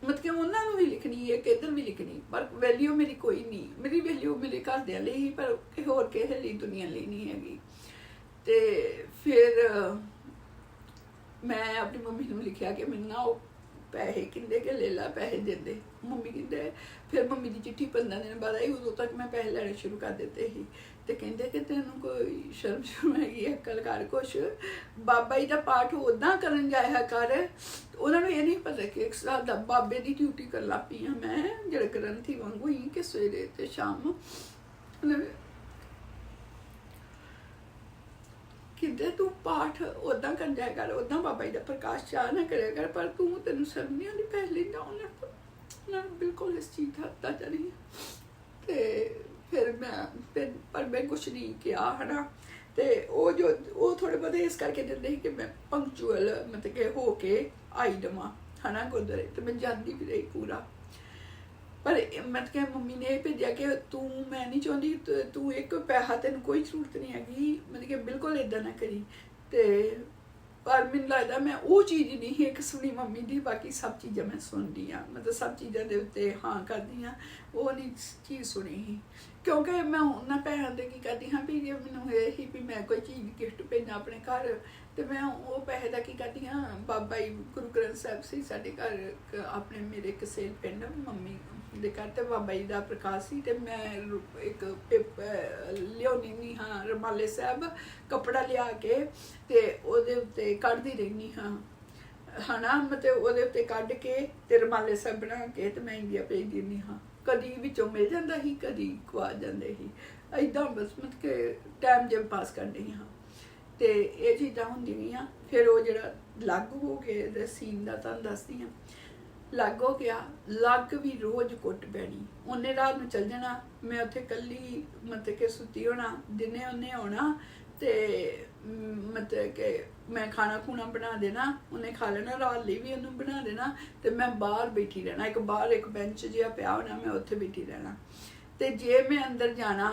ਮਤਲਬ ਕਿ ਉਹਨਾਂ ਨੂੰ ਵੀ ਲਿਖਣੀ ਹੈ, ਇੱਧਰ ਵੀ ਲਿਖਣੀ। ਪਰ ਵੈਲਿਊ ਮੇਰੀ ਕੋਈ ਨਹੀਂ, ਮੇਰੀ ਵੈਲਿਊ ਮੇਰੇ ਘਰਦਿਆਂ ਲਈ ਹੀ, ਪਰ ਹੋਰ ਕਿਸੇ ਲਈ ਦੁਨੀਆ ਲਈ ਨਹੀਂ ਹੈਗੀ। ਤੇ ਫਿਰ ਮੈਂ ਆਪਣੀ ਮੰਮੀ ਨੂੰ ਲਿਖਿਆ ਕਿ ਮੈਨੂੰ ਨਾ ਉਹ ਪੈਸੇ ਕਹਿੰਦੇ ਕਿ ਲੈ ਲਾ, ਪੈਸੇ ਦਿੰਦੇ। ਮੰਮੀ ਕਹਿੰਦੇ, ਫਿਰ ਮੰਮੀ ਦੀ ਚਿੱਠੀ 15 ਦਿਨ ਬਾਅਦ ਆਈ, ਉਦੋਂ ਤੱਕ ਮੈਂ ਪੈਸੇ ਲੈਣੇ ਸ਼ੁਰੂ ਕਰ ਦਿੱਤੇ ਸੀ। ਤੇ ਕਹਿੰਦੇ ਕਿ ਤੈਨੂੰ ਕੋਈ ਸ਼ਰਮ ਹੈਗੀ, ਅਕਲ ਕਰ ਕੁਛ, ਬਾਬਾ ਜੀ ਦਾ ਪਾਠ ਉੱਦਾਂ ਕਰਨ ਜਾਇਆ ਕਰ। ਉਹਨਾਂ ਨੂੰ ਇਹ ਨਹੀਂ ਪਤਾ ਕਿ ਇੱਕ ਸਾਲ ਦਾ ਬਾਬੇ ਦੀ ਡਿਊਟੀ ਕਰਨ ਲੱਗ ਪਈ ਹਾਂ ਮੈਂ, ਜਿਹੜੇ ਗ੍ਰੰਥੀ ਵਾਂਗੂ ਹੀ, ਕਿ ਸਵੇਰੇ ਤੇ ਸ਼ਾਮ ਕਿਤੇ ਤੂੰ ਪਾਠ ਉੱਦਾਂ ਕਰ ਜਾਇਆ ਕਰ, ਉੱਦਾਂ ਬਾਬਾ ਜੀ ਦਾ ਪ੍ਰਕਾਸ਼ ਚਾਹ ਨਾ ਕਰਿਆ ਕਰ, ਪਰ ਤੂੰ ਤੈਨੂੰ ਸ਼ਰਮ ਨਹੀਂ ਆਉਂਦੀ ਪੈਸੇ ਲੈਂਦਾ। ਉਹਨਾਂ ਨੂੰ ਬਿਲਕੁਲ ਇਸ ਚੀਜ਼ ਦਾ ਪਤਾ ਨਹੀਂ। ਤੇ ਫਿਰ ਮੈਂ ਕੁਛ ਨਹੀਂ ਕਿਹਾ ਹੈ ਨਾ। ਤੇ ਉਹ ਥੋੜੇ ਬਹੁਤੇ ਇਸ ਕਰਕੇ ਦਿੰਦੇ ਸੀ ਕਿ ਮੈਂ ਪੰਕਚੁਅਲ ਮਤਲਬ ਕਿ ਹੋ ਕੇ ਆਈ ਦੇਵਾਂ ਹੈ ਨਾ ਗੁਰਦੁਆਰੇ, ਤੇ ਮੈਂ ਜਾਂਦੀ ਵੀ ਰਹੀ ਪੂਰਾ। ਪਰ ਮਤਲਬ ਕਿ ਮੰਮੀ ਨੇ ਇਹ ਭੇਜਿਆ ਕਿ ਤੂੰ, ਮੈਂ ਨਹੀਂ ਚਾਹੁੰਦੀ ਤੂੰ ਇੱਕ ਪੈਸਾ, ਤੈਨੂੰ ਕੋਈ ਜ਼ਰੂਰਤ ਨਹੀਂ ਹੈਗੀ, ਮਤਲਬ ਕਿ ਬਿਲਕੁਲ ਇੱਦਾਂ ਨਾ ਕਰੀ। ਤੇ ਪਰ ਮੈਨੂੰ ਲੱਗਦਾ ਮੈਂ ਉਹ ਚੀਜ਼ ਨਹੀਂ ਇੱਕ ਸੁਣੀ ਮੰਮੀ ਦੀ, ਬਾਕੀ ਸਭ ਚੀਜ਼ਾਂ ਮੈਂ ਸੁਣਦੀ ਹਾਂ, ਮਤਲਬ ਸਭ ਚੀਜ਼ਾਂ ਦੇ ਉੱਤੇ ਹਾਂ ਕਰਦੀ ਹਾਂ, ਉਹ ਨਹੀਂ ਚੀਜ਼ ਸੁਣੀ ਸੀ। ਕਿਉਂਕਿ ਮੈਂ ਉਹਨਾਂ ਪੈਸਿਆਂ ਦੇ ਕੀ ਕਰਦੀ ਹਾਂ ਵੀ ਜੇ ਮੈਨੂੰ ਇਹ ਹੀ ਵੀ ਮੈਂ ਕੋਈ ਚੀਜ਼ ਗਿਫਟ ਭੇਜਾਂ ਆਪਣੇ ਘਰ, ਤੇ ਮੈਂ ਉਹ ਪੈਸੇ ਦਾ ਕੀ ਕਰਦੀ ਹਾਂ, ਬਾਬਾ ਜੀ ਗੁਰੂ ਗ੍ਰੰਥ ਸਾਹਿਬ ਸੀ ਸਾਡੇ ਘਰ, ਆਪਣੇ ਮੇਰੇ ਕਿਸੇ ਪਿੰਡ ਮੰਮੀ ਦੇ ਘਰ, ਤੇ ਬਾਬਾ ਜੀ ਦਾ ਪ੍ਰਕਾਸ਼ ਸੀ, ਤੇ ਮੈਂ ਇੱਕ ਲਿਆਉਂਦੀ ਨਹੀਂ ਹਾਂ ਰੁਮਾਲੇ ਸਾਹਿਬ, ਕੱਪੜਾ ਲਿਆ ਕੇ ਤੇ ਉਹਦੇ ਉੱਤੇ ਕੱਢਦੀ ਰਹਿੰਦੀ ਹਾਂ ਹੈ ਨਾ, ਮਤਲਬ ਉਹਦੇ ਉੱਤੇ ਕੱਢ ਕੇ ਤੇ ਰੁਮਾਲੇ ਸਾਹਿਬ ਬਣਾ ਕੇ ਤੇ ਮੈਂ ਇੰਡੀਆ ਭੇਜ ਦਿੰਦੀ ਹਾਂ। ਕਦੀ ਵਿੱਚੋਂ ਮਿਲ ਜਾਂਦਾ ਸੀ, ਕਦੀ ਗਵਾ ਜਾਂਦੇ ਸੀ, ਏਦਾਂ ਬਸ ਮਤਲਬ ਕਿ ਟਾਈਮ ਜਿਵੇਂ ਪਾਸ ਕਰਦੀ ਹਾਂ। ਤੇ ਇਹ ਚੀਜ਼ਾਂ ਹੁੰਦੀਆਂ। ਫਿਰ ਉਹ ਜਿਹੜਾ ਲੱਗ ਹੋ ਕੇ ਸੀਨ ਦਾ ਤੁਹਾਨੂੰ ਦੱਸਦੀ ਹਾਂ, ਲੱਗ ਹੋ ਗਿਆ, ਲੱਗ ਵੀ ਰੋਜ਼ ਕੁੱਟ ਪੈਣੀ, ਉਹਨੇ ਰਾਤ ਨੂੰ ਚੱਲ ਜਾਣਾ, ਮੈਂ ਉੱਥੇ ਇਕੱਲੀ ਮਤਲਬ ਕਿ ਸੁੱਤੀ ਹੋਣਾ, ਦਿਨੇ ਉਹਨੇ ਆਉਣਾ, ਤੇ ਮਤਲਬ ਕਿ ਮੈਂ ਖਾਣਾ ਖੂਣਾ ਬਣਾ ਦੇਣਾ, ਉਹਨੇ ਖਾ ਲੈਣਾ, ਰਾਤ ਲਈ ਵੀ ਉਹਨੂੰ ਬਣਾ ਦੇਣਾ, ਤੇ ਮੈਂ ਬਾਹਰ ਬੈਠੀ ਰਹਿਣਾ, ਬਾਹਰ ਇੱਕ ਬੈਂਚ ਜਿਹਾ ਪਿਆ ਹੋਣਾ, ਮੈਂ ਉੱਥੇ ਬੈਠੀ ਰਹਿਣਾ। ਤੇ ਜੇ ਮੈਂ ਅੰਦਰ ਜਾਣਾ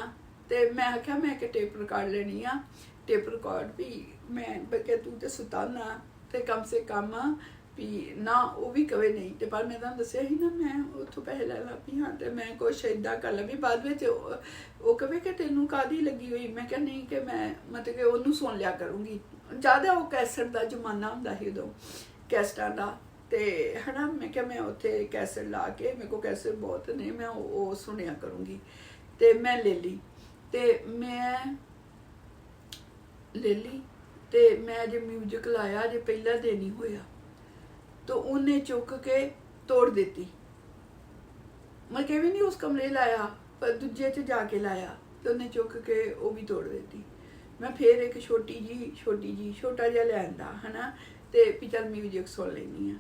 ਤੇ ਮੈਂ ਆਖਿਆ ਮੈਂ ਇੱਕ ਟੇਪ ਰਿਕਾਰਡ ਲੈਣੀ ਆ, ਟੇਪ ਰਿਕਾਰਡ ਵੀ ਮੈਂ ਬਲਕਿ ਤੂੰ ਤੇ ਸੁਤਾ ਨਾ, ਤੇ ਕਮ ਸੇ ਕਮ ਵੀ ਨਾ ਉਹ ਵੀ ਕਵੇ ਨਹੀਂ। ਤੇ ਪਰ ਮੈਂ ਤੁਹਾਨੂੰ ਦੱਸਿਆ ਸੀ ਨਾ, ਮੈਂ ਉੱਥੋਂ ਪੈਸੇ ਲੈ ਲਾ ਪਈ ਹਾਂ, ਤੇ ਮੈਂ ਕੁਛ ਏਦਾਂ ਕਰ ਲਾਂ ਵੀ ਬਾਅਦ ਵਿੱਚ ਉਹ ਕਵੇ ਕਿ ਤੈਨੂੰ ਕਾਹਦੀ ਲੱਗੀ ਹੋਈ। ਮੈਂ ਕਿਹਾ ਨਹੀਂ, ਕਿ ਮੈਂ ਮਤਲਬ ਕਿ ਉਹਨੂੰ ਸੁਣ ਲਿਆ ਕਰੂੰਗੀ। ਜ਼ਿਆਦਾ ਉਹ ਕੈਸਟ ਦਾ ਜ਼ਮਾਨਾ ਹੁੰਦਾ ਸੀ ਉਦੋਂ, ਕੈਸਟਾਂ ਦਾ, ਤੇ ਹੈ ਨਾ। ਮੈਂ ਕਿਹਾ ਮੈਂ ਉੱਥੇ ਕੈਸਟ ਲਾ ਕੇ, ਮੇਰੇ ਕੋਲ ਕੈਸਟ ਬਹੁਤ ਨੇ, ਮੈਂ ਉਹ ਸੁਣਿਆ ਕਰੂੰਗੀ। ਤੇ ਮੈਂ ਲੈ ਲਈ, ਤੇ ਮੈਂ ਲੈ ਲਈ, ਤੇ ਮੈਂ ਜੇ ਮਿਊਜ਼ਿਕ ਲਾਇਆ, ਜੇ ਪਹਿਲਾ ਦਿਨ ਹੀ ਹੋਇਆ, तो उन्हें चुक के तोड़ देती। मैं कभी नहीं उस कमरे लाया, पर दूजे च जाके लाया, तो उन्हें चुक के वो भी तोड़ देती। मैं फिर एक छोटा जिहा लिआंदा है ना, तो भी चल म्यूजिक सुन लैनी आ।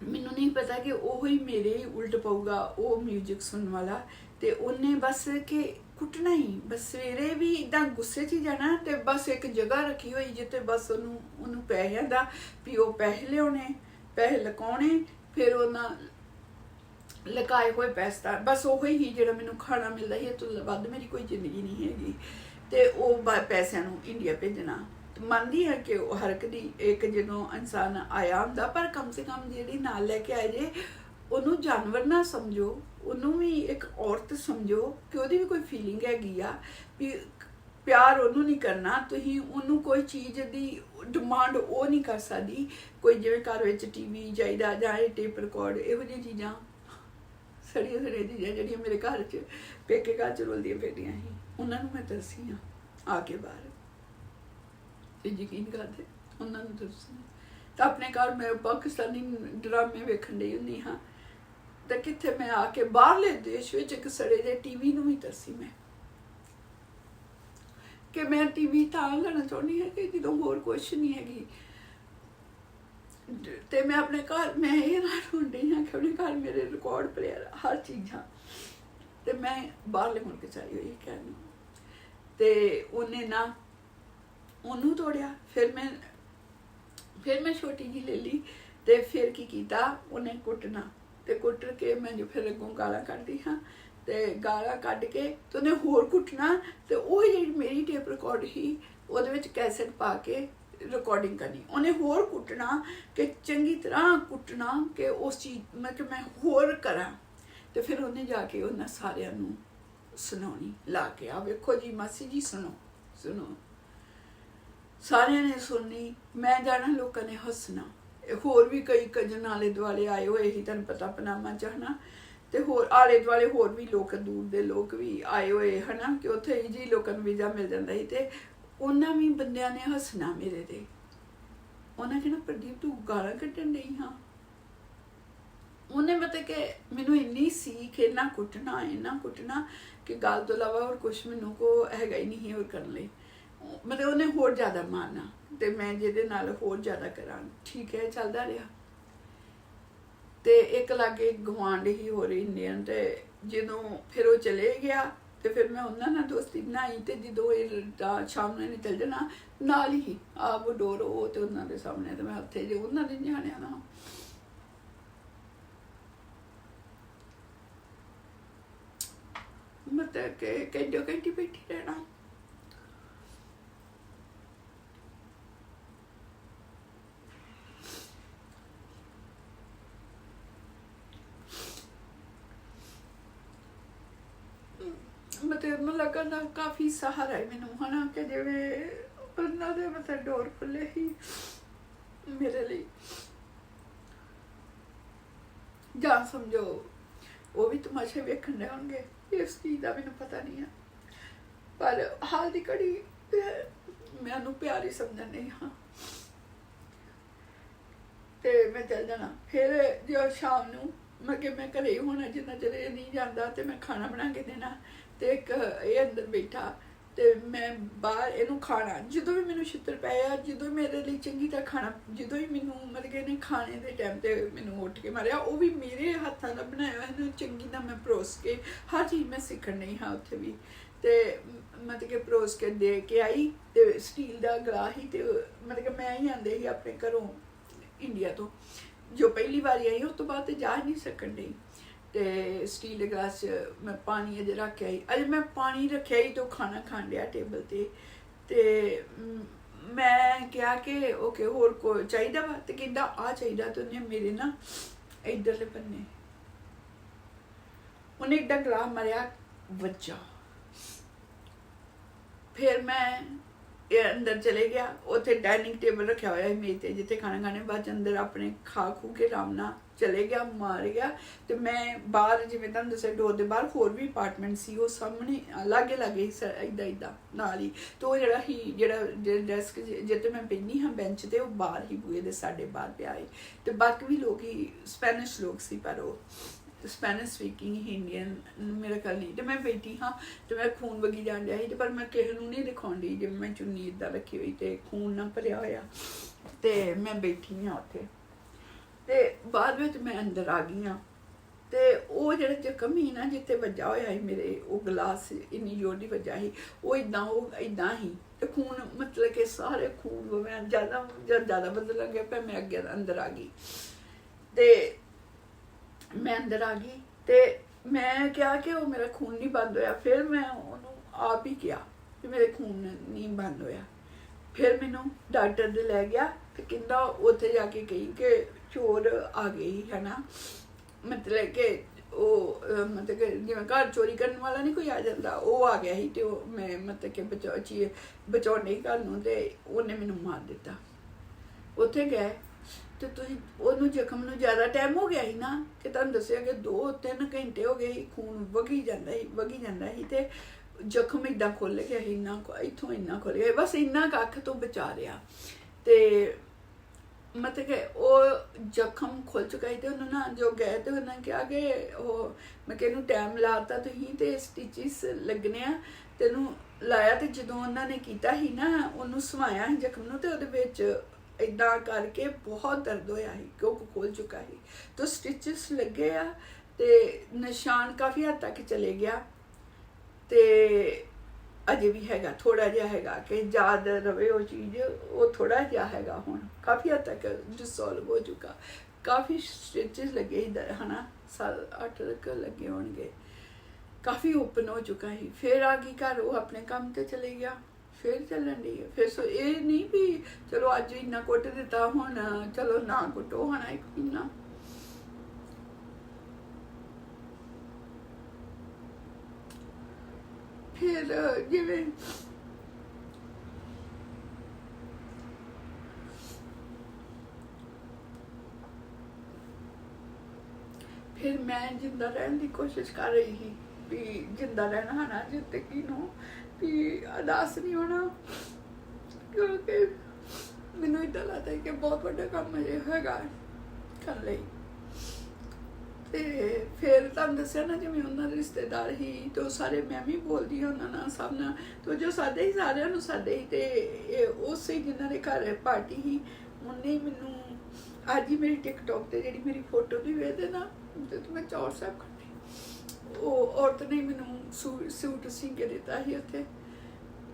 मैनू नहीं पता कि वो ही मेरे ही उल्ट पाऊगा वो म्यूजिक सुनने वाला। तो उन्हें बस कि कुटना ही, बस सवेरे भी इदा गुस्से च ही जाना, तो बस एक जगह रखी हुई जिते बस उन्होंने पैसों का भी वो पैसे लियाने, पैसे लकाने, फिर उन्हें लकाए हुए पैसा बस वो ही जो मैनू खाना मिलता ही, तो वध मेरी कोई जिंदगी नहीं हैगी। तो वो पैसों इंडिया भेजना मनती है कि हर एक जो इंसान आया होंदा, पर कम से कम जी नाल लैके आए जे ਉਹਨੂੰ ਜਾਨਵਰ ਨਾ ਸਮਝੋ, ਉਹਨੂੰ ਵੀ ਇੱਕ ਔਰਤ ਸਮਝੋ ਕਿ ਉਹਦੀ ਵੀ ਕੋਈ ਫੀਲਿੰਗ ਹੈਗੀ ਆ, ਵੀ ਪਿਆਰ ਉਹਨੂੰ ਨਹੀਂ ਕਰਨਾ ਤੁਸੀਂ, ਉਹਨੂੰ ਕੋਈ ਚੀਜ਼ ਦੀ ਡਿਮਾਂਡ ਉਹ ਨਹੀਂ ਕਰ ਸਕਦੀ। ਕੋਈ ਜਿਵੇਂ ਘਰ ਵਿੱਚ ਟੀਵੀ ਚਾਹੀਦਾ ਜਾਂ ਇਹ ਟੇਪ ਰਿਕਾਰਡ, ਇਹੋ ਜਿਹੀਆਂ ਚੀਜ਼ਾਂ ਸੜੀਆਂ ਚੀਜ਼ਾਂ ਜਿਹੜੀਆਂ ਮੇਰੇ ਘਰ 'ਚ ਪੇਕੇ ਘਰ 'ਚ ਰੁਲਦੀਆਂ ਫਿਰਦੀਆਂ ਸੀ, ਉਹਨਾਂ ਨੂੰ ਮੈਂ ਦੱਸੀ ਆ ਕੇ ਬਾਹਰ, ਤੇ ਯਕੀਨ ਕਰਦੇ ਉਹਨਾਂ ਨੂੰ ਦੱਸੀ। ਤਾਂ ਆਪਣੇ ਘਰ ਮੈਂ ਪਾਕਿਸਤਾਨੀ ਡਰਾਮੇ ਵੇਖਣ ਡਈ ਹੁੰਦੀ ਹਾਂ, ਤਾਂ ਕਿੱਥੇ ਮੈਂ ਆ ਕੇ ਬਾਹਰਲੇ ਦੇਸ਼ ਵਿੱਚ ਇੱਕ ਸੜੇ ਜਿਹੇ ਟੀਵੀ ਨੂੰ ਵੀ ਦੱਸੀ ਮੈਂ, कि मैं टीवी तां लेना चाਹੁੰਦੀ ਹਾਂ कि ਜਦੋਂ ਹੋਰ कुछ नहीं हैगी ਤੇ मैं अपने घर मैं ये ना ढूंढी हाँ कि अपने घर मेरे रिकॉर्ड प्लेयर हर चीज़ां ਤੇ मैं बाहरले मुल्क च आई हुई कहना ਤੇ ਉਹਨੇ ना ਉਹਨੂੰ ਤੋੜਿਆ फिर मैं छोटी जी ले ली ਤੇ फिर की कीता ਉਹਨੇ ਕੁੱਟਣਾ ਤੇ ਕੁੱਟ ਕੇ मैं जो फिर अगों गालां ਕੱਢਦੀ ਹਾਂ ਤੇ ਗਾਲਾਂ ਕੱਢ ਕੇ ਤੇ ਉਹਨੇ ਹੋਰ ਕੁੱਟਣਾ ਤੇ ਉਹ ਜਿਹੜੀ ਮੇਰੀ ਟੇਪ ਰਿਕਾਰਡ ਸੀ ਉਹਦੇ ਵਿੱਚ ਕੈਸੇਟ ਪਾ ਕੇ ਰਿਕਾਰਡਿੰਗ ਕਰਨੀ ਉਹਨੇ ਹੋਰ ਕੁੱਟਣਾ ਕਿ ਚੰਗੀ ਤਰ੍ਹਾਂ ਕੁੱਟਣਾ ਕਿ ਉਸ ਚੀਜ਼ ਕਿ ਮੈਂ ਹੋਰ ਕਰਾਂ ਤੇ ਫਿਰ ਉਹਨੇ ਜਾ ਕੇ ਉਹਨਾਂ ਸਾਰਿਆਂ ਨੂੰ ਸੁਣਾਉਣੀ ਲਾ ਕੇ ਆ ਵੇਖੋ ਜੀ ਮਾਸੀ ਜੀ ਸੁਣੋ ਸਾਰਿਆਂ ਨੇ ਸੁਣਨੀ ਮੈਂ ਜਾਣਾ ਲੋਕਾਂ ਨੇ ਹੱਸਣਾ ਹੋਰ ਵੀ ਕਈ ਕਜਨ ਆਲੇ ਦੁਆਲੇ ਆਏ ਹੋਏ ਸੀ ਤੁਹਾਨੂੰ ਪਤਾ ਪਨਾਮਾ ਚ ਹਨਾ ਤੇ ਹੋਰ ਆਲੇ ਦੁਆਲੇ ਹੋਰ ਵੀ ਲੋਕ ਦੂਰ ਦੇ ਲੋਕ ਵੀ ਆਏ ਹੋਏ ਹਨਾ ਕਿ ਉੱਥੇ ਜੀ ਲੋਕਾਂ ਨੂੰ ਵੀਜ਼ਾ ਮਿਲ ਜਾਂਦਾ ਸੀ ਤੇ ਉਹਨਾਂ ਵੀ ਬੰਦਿਆਂ ਨੇ ਹੱਸਣਾ ਮੇਰੇ ਤੇ ਉਹਨਾਂ ਕਹਿਣਾ ਪ੍ਰਦੀਪ ਤੂੰ ਗਾਲਾਂ ਕੱਢਣ ਡਈ ਹਾਂ ਉਹਨੇ ਮਤਲਬ ਕਿ ਮੈਨੂੰ ਇੰਨੀ ਸੀਖ ਇੰਨਾ ਕੁੱਟਣਾ ਕਿ ਗੱਲ ਤੋਂ ਇਲਾਵਾ ਹੋਰ ਕੁਛ ਮੈਨੂੰ ਕੋ ਹੈਗਾ ਹੀ ਨਹੀਂ ਹੋਰ ਕਰਨ ਲਈ ਮਤਲਬ ਉਹਨੇ ਹੋਰ ਜ਼ਿਆਦਾ ਮਾਰਨਾ ਤੇ ਮੈਂ ਜਿਹਦੇ ਨਾਲ ਹੋਰ ਜ਼ਿਆਦਾ ਕਰਾਂ ਠੀਕ ਹੈ ਚੱਲਦਾ ਰਿਹਾ ਤੇ ਇੱਕ ਲਾਗੇ ਗਵਾਂਢ ਹੀ ਹੋ ਰਹੀ ਇੰਡੀਅਨ ਤੇ ਜਦੋਂ ਫਿਰ ਉਹ ਚਲੇ ਗਿਆ ਤੇ ਫਿਰ ਮੈਂ ਉਹਨਾਂ ਨਾਲ ਦੋਸਤੀ ਬਣਾਈ ਤੇ ਜਦੋਂ ਇਹ ਸ਼ਾਮ ਨੂੰ ਨਿਕਲ ਜਾਣਾ ਨਾਲ ਹੀ ਆਪ ਡੋਰ ਉਹ ਤੇ ਉਹਨਾਂ ਦੇ ਸਾਹਮਣੇ ਤੇ ਮੈਂ ਉੱਥੇ ਜੇ ਉਹਨਾਂ ਦੇ ਨਿਆਣਿਆਂ ਨਾਲ ਮਤਲਬ ਕਿ ਘੰਟੀ ਬੈਠੀ ਰਹਿਣਾ मतलब लगना काफ़ी सहारा है मैनू है ना कि जिवें उन्होंने मतलब डोर खुले ही मेरे लिए जां समझो वो भी तमाशे वेखण रहे होंगे इस चीज़ का मैनू पता नहीं है पर हाल की घड़ी मैं उन्होंने प्यार ही समझण नहीं हाँ तो मैं चल जाना फिर जो शाम नूं मैं घरे ही होना जिन्ना चिर नहीं जाता तो मैं खाना बना के देना तो एक ये अंदर बैठा तो मैं बाहर इनू खाना जो भी मैनू छित्र पै जो मेरे लिए चंगी तरह खाना जो भी मैनू मतलब कि इन्हें खाने के टाइम से मैनू उठ के मारिया वो भी मेरे हाथों का बनाया इन्हें चंगी तरह मैं परोस के हर चीज़ मैं सीखण नहीं हाँ उत्थे भी तो मतलब कि परोस के दे के आई तो स्टील का गलास ही तो मतलब कि मैं ही आंदे ही अपने घरों इंडिया तो जो पहली बार आई उस तो बाद तो जा नहीं सकन डी तो स्टील के गिलास मैं पानी अजे रख के आई अजे मैं पानी रखे ही तो खाना खान लिया टेबल ते मैं क्या कि ओके होर को चाहिए वा तो कहता आ चाहिए तो उन्हें मेरे ना इधरले बन्ने उन्हें एडा गलास मारिया वज्जा फिर मैं अंदर चले गया उत्थे डाइनिंग टेबल रखा हुआ है मेज ते जिथे खाना खाने बाद अंदर अपने खा खू के आराम नाल चले गया मार गया तो मैं बाहर जिवें तुहानूं दस्सिया डोर दे बाहर होर भी अपार्टमेंट सी वो सामने लागे इदां नाल ही तो जेड़ा डेस्क जिते मैं बैठी हाँ बेंच ते वो बाहर ही बूहे दे साडे बाहर पिया है तो बाकी भी लोग ही स्पैनिश लोग सी पर वो स्पैनिश स्पीकिंग ही इंडियन मेरा ख्याल नहीं तो मैं बैठी हाँ तो मैं खून वगी जान दिया ही पर मैं किसी को नहीं दिखाउंदी जिवें मैं चुन्नी इदां रखी हुई तो खून ना भरिया होया तो मैं बैठी हाँ उत्थे ते बाद विच मैं अंदर आ गई हाँ तो वो जो जख्म ही ना जिथे वज्जा होया ही मेरे वो गिलास इन्नी जोर दी वज्जा ही वो इदां ही तो खून मतलब कि सारे खून मैं ज़्यादा बदल लग गया मैं अगे अंदर आ गई तो मैं अंदर आ गई तो मैं क्या कि वो मेरा खून नहीं बंद होया फिर मैं उन्होंने आप ही किया कि मेरे खून नहीं बंद होया फिर मैनू डॉक्टर दे लै गया तो कहता उत्थे जाके कही कि चोर आ गई है ना मतलब कि वो मतलब कि जिवें घर चोरी करने वाला नहीं कोई आ जाता वो आ गया ही तो मैं मतलब कि बचाने घर नूं ते उन्हें मैनू मार दिता उत्थे गए तो तुम जख्म में ज़्यादा टाइम हो गया ही ना कि तुहानूं दस्सिया कि 2-3 घंटे हो गए खून वगी जाता ही तो जख्म इदा खुल गया ही इन्ना इत्थों इन्ना खुल गया बस इन्ना कख तो बचा रहा तो मतलब कि वो जख्म खुल चुका ही तो उन्होंने जो गए तो उन्होंने कहा कि मैं कहूँ टाइम लाता तुसीं ते स्टिचिस लगने तेनू ਲਾਇਆ ਤੇ ਜਦੋਂ ਉਹਨਾਂ ਨੇ ਕੀਤਾ ਸੀ ਨਾ, ਉਹਨੂੰ ਸਵਾਇਆ ਸੀ ਜ਼ਖਮ ਨੂੰ, ਤੇ ਉਹਦੇ ਵਿੱਚ ਇਦਾਂ ਕਰਕੇ ਬਹੁਤ ਦਰਦ ਹੋਇਆ ਸੀ ਕਿਉਂਕਿ ਖੋਲ ਚੁੱਕਾ ਸੀ। ਤਾਂ ਸਟਿਚਸ ਲੱਗੇ ਆ ਤੇ ਨਿਸ਼ਾਨ ਕਾਫੀ ਹੱਦ ਤੱਕ ਚਲੇ ਗਿਆ, ਤੇ ਅਜੇ ਵੀ ਹੈਗਾ, ਥੋੜਾ ਜਿਹਾ ਹੈਗਾ ਕਿ ਯਾਦ ਰਵੇ ਉਹ ਚੀਜ਼, ਉਹ ਥੋੜਾ ਜਿਹਾ ਹੈਗਾ। ਹੁਣ ਕਾਫੀ ਹੱਦ ਤੱਕ ਡਿਸੋਲਵ ਹੋ ਚੁੱਕਾ, ਕਾਫੀ ਸਟਿਚਸ ਲੱਗੇ ਇਧਰ ਹੈ ਨਾ, 7-8 ਤੱਕ ਲੱਗੇ ਹੋਣਗੇ, ਕਾਫੀ ਓਪਨ ਹੋ ਚੁੱਕਾ ਸੀ। ਫਿਰ ਆ ਗਈ ਘਰ, ਉਹ ਆਪਣੇ ਕੰਮ ਤੇ ਚਲੇ ਗਿਆ, ਫਿਰ ਚੱਲਣ ਦੀ। ਫਿਰ ਸੋ ਇਹ ਨਹੀਂ ਵੀ ਚਲੋ ਅੱਜ ਇੰਨਾ ਕੁੱਟ ਦਿੱਤਾ ਹੁਣ ਚਲੋ ਨਾ ਕੁੱਟੋ, ਹੁਣ ਇੱਕ ਮਹੀਨਾ। ਫਿਰ ਜਿਵੇਂ ਫਿਰ ਮੈਂ ਜਿੰਦਾ ਰਹਿਣ ਦੀ ਕੋਸ਼ਿਸ਼ ਕਰ ਰਹੀ ਸੀ ਵੀ ਜਿੰਦਾ ਰਹਿਣਾ ਹੈ ਨਾ, ਜ਼ਿੰਦਗੀ ਨੂੰ ਵੀ ਅਦਾਸ ਨਹੀਂ ਹੋਣਾ, ਕਿਉਂਕਿ ਮੈਨੂੰ ਇੱਦਾਂ ਲੱਗਦਾ ਕਿ ਬਹੁਤ ਵੱਡਾ ਕੰਮ ਅਜੇ ਹੈਗਾ ਕਰਨ ਲਈ। ਤੇ ਫਿਰ ਤੁਹਾਨੂੰ ਦੱਸਿਆ ਨਾ, ਜਿਵੇਂ ਉਹਨਾਂ ਦੇ ਰਿਸ਼ਤੇਦਾਰ ਹੀ ਤੇ ਉਹ ਸਾਰੇ, ਮੈਂ ਵੀ ਬੋਲਦੀ ਹਾਂ ਉਹਨਾਂ ਨਾਲ, ਸਭ ਨਾਲ, ਤੇ ਜੋ ਸਾਡੇ ਹੀ ਸਾਰਿਆਂ ਨੂੰ ਸਾਡੇ ਹੀ, ਤੇ ਉਸੇ ਜਿਨ੍ਹਾਂ ਦੇ ਘਰ ਪਾਰਟੀ ਸੀ ਉਹਨੇ ਮੈਨੂੰ ਅੱਜ ਹੀ ਮੇਰੀ ਟਿਕਟੋਕ ਤੇ ਜਿਹੜੀ ਮੇਰੀ ਫੋਟੋ ਦੀ ਵੇਖਦੇ ਨਾ, ਤੇ ਮੈਂ ਚੌਰ ਸਾਹਿਬ ਖੜੀ, ਉਹ ਔਰਤ ਨੇ ਮੈਨੂੰ ਸੂਟ ਸੀ ਕੇ ਦਿੱਤਾ ਸੀ ਉੱਥੇ,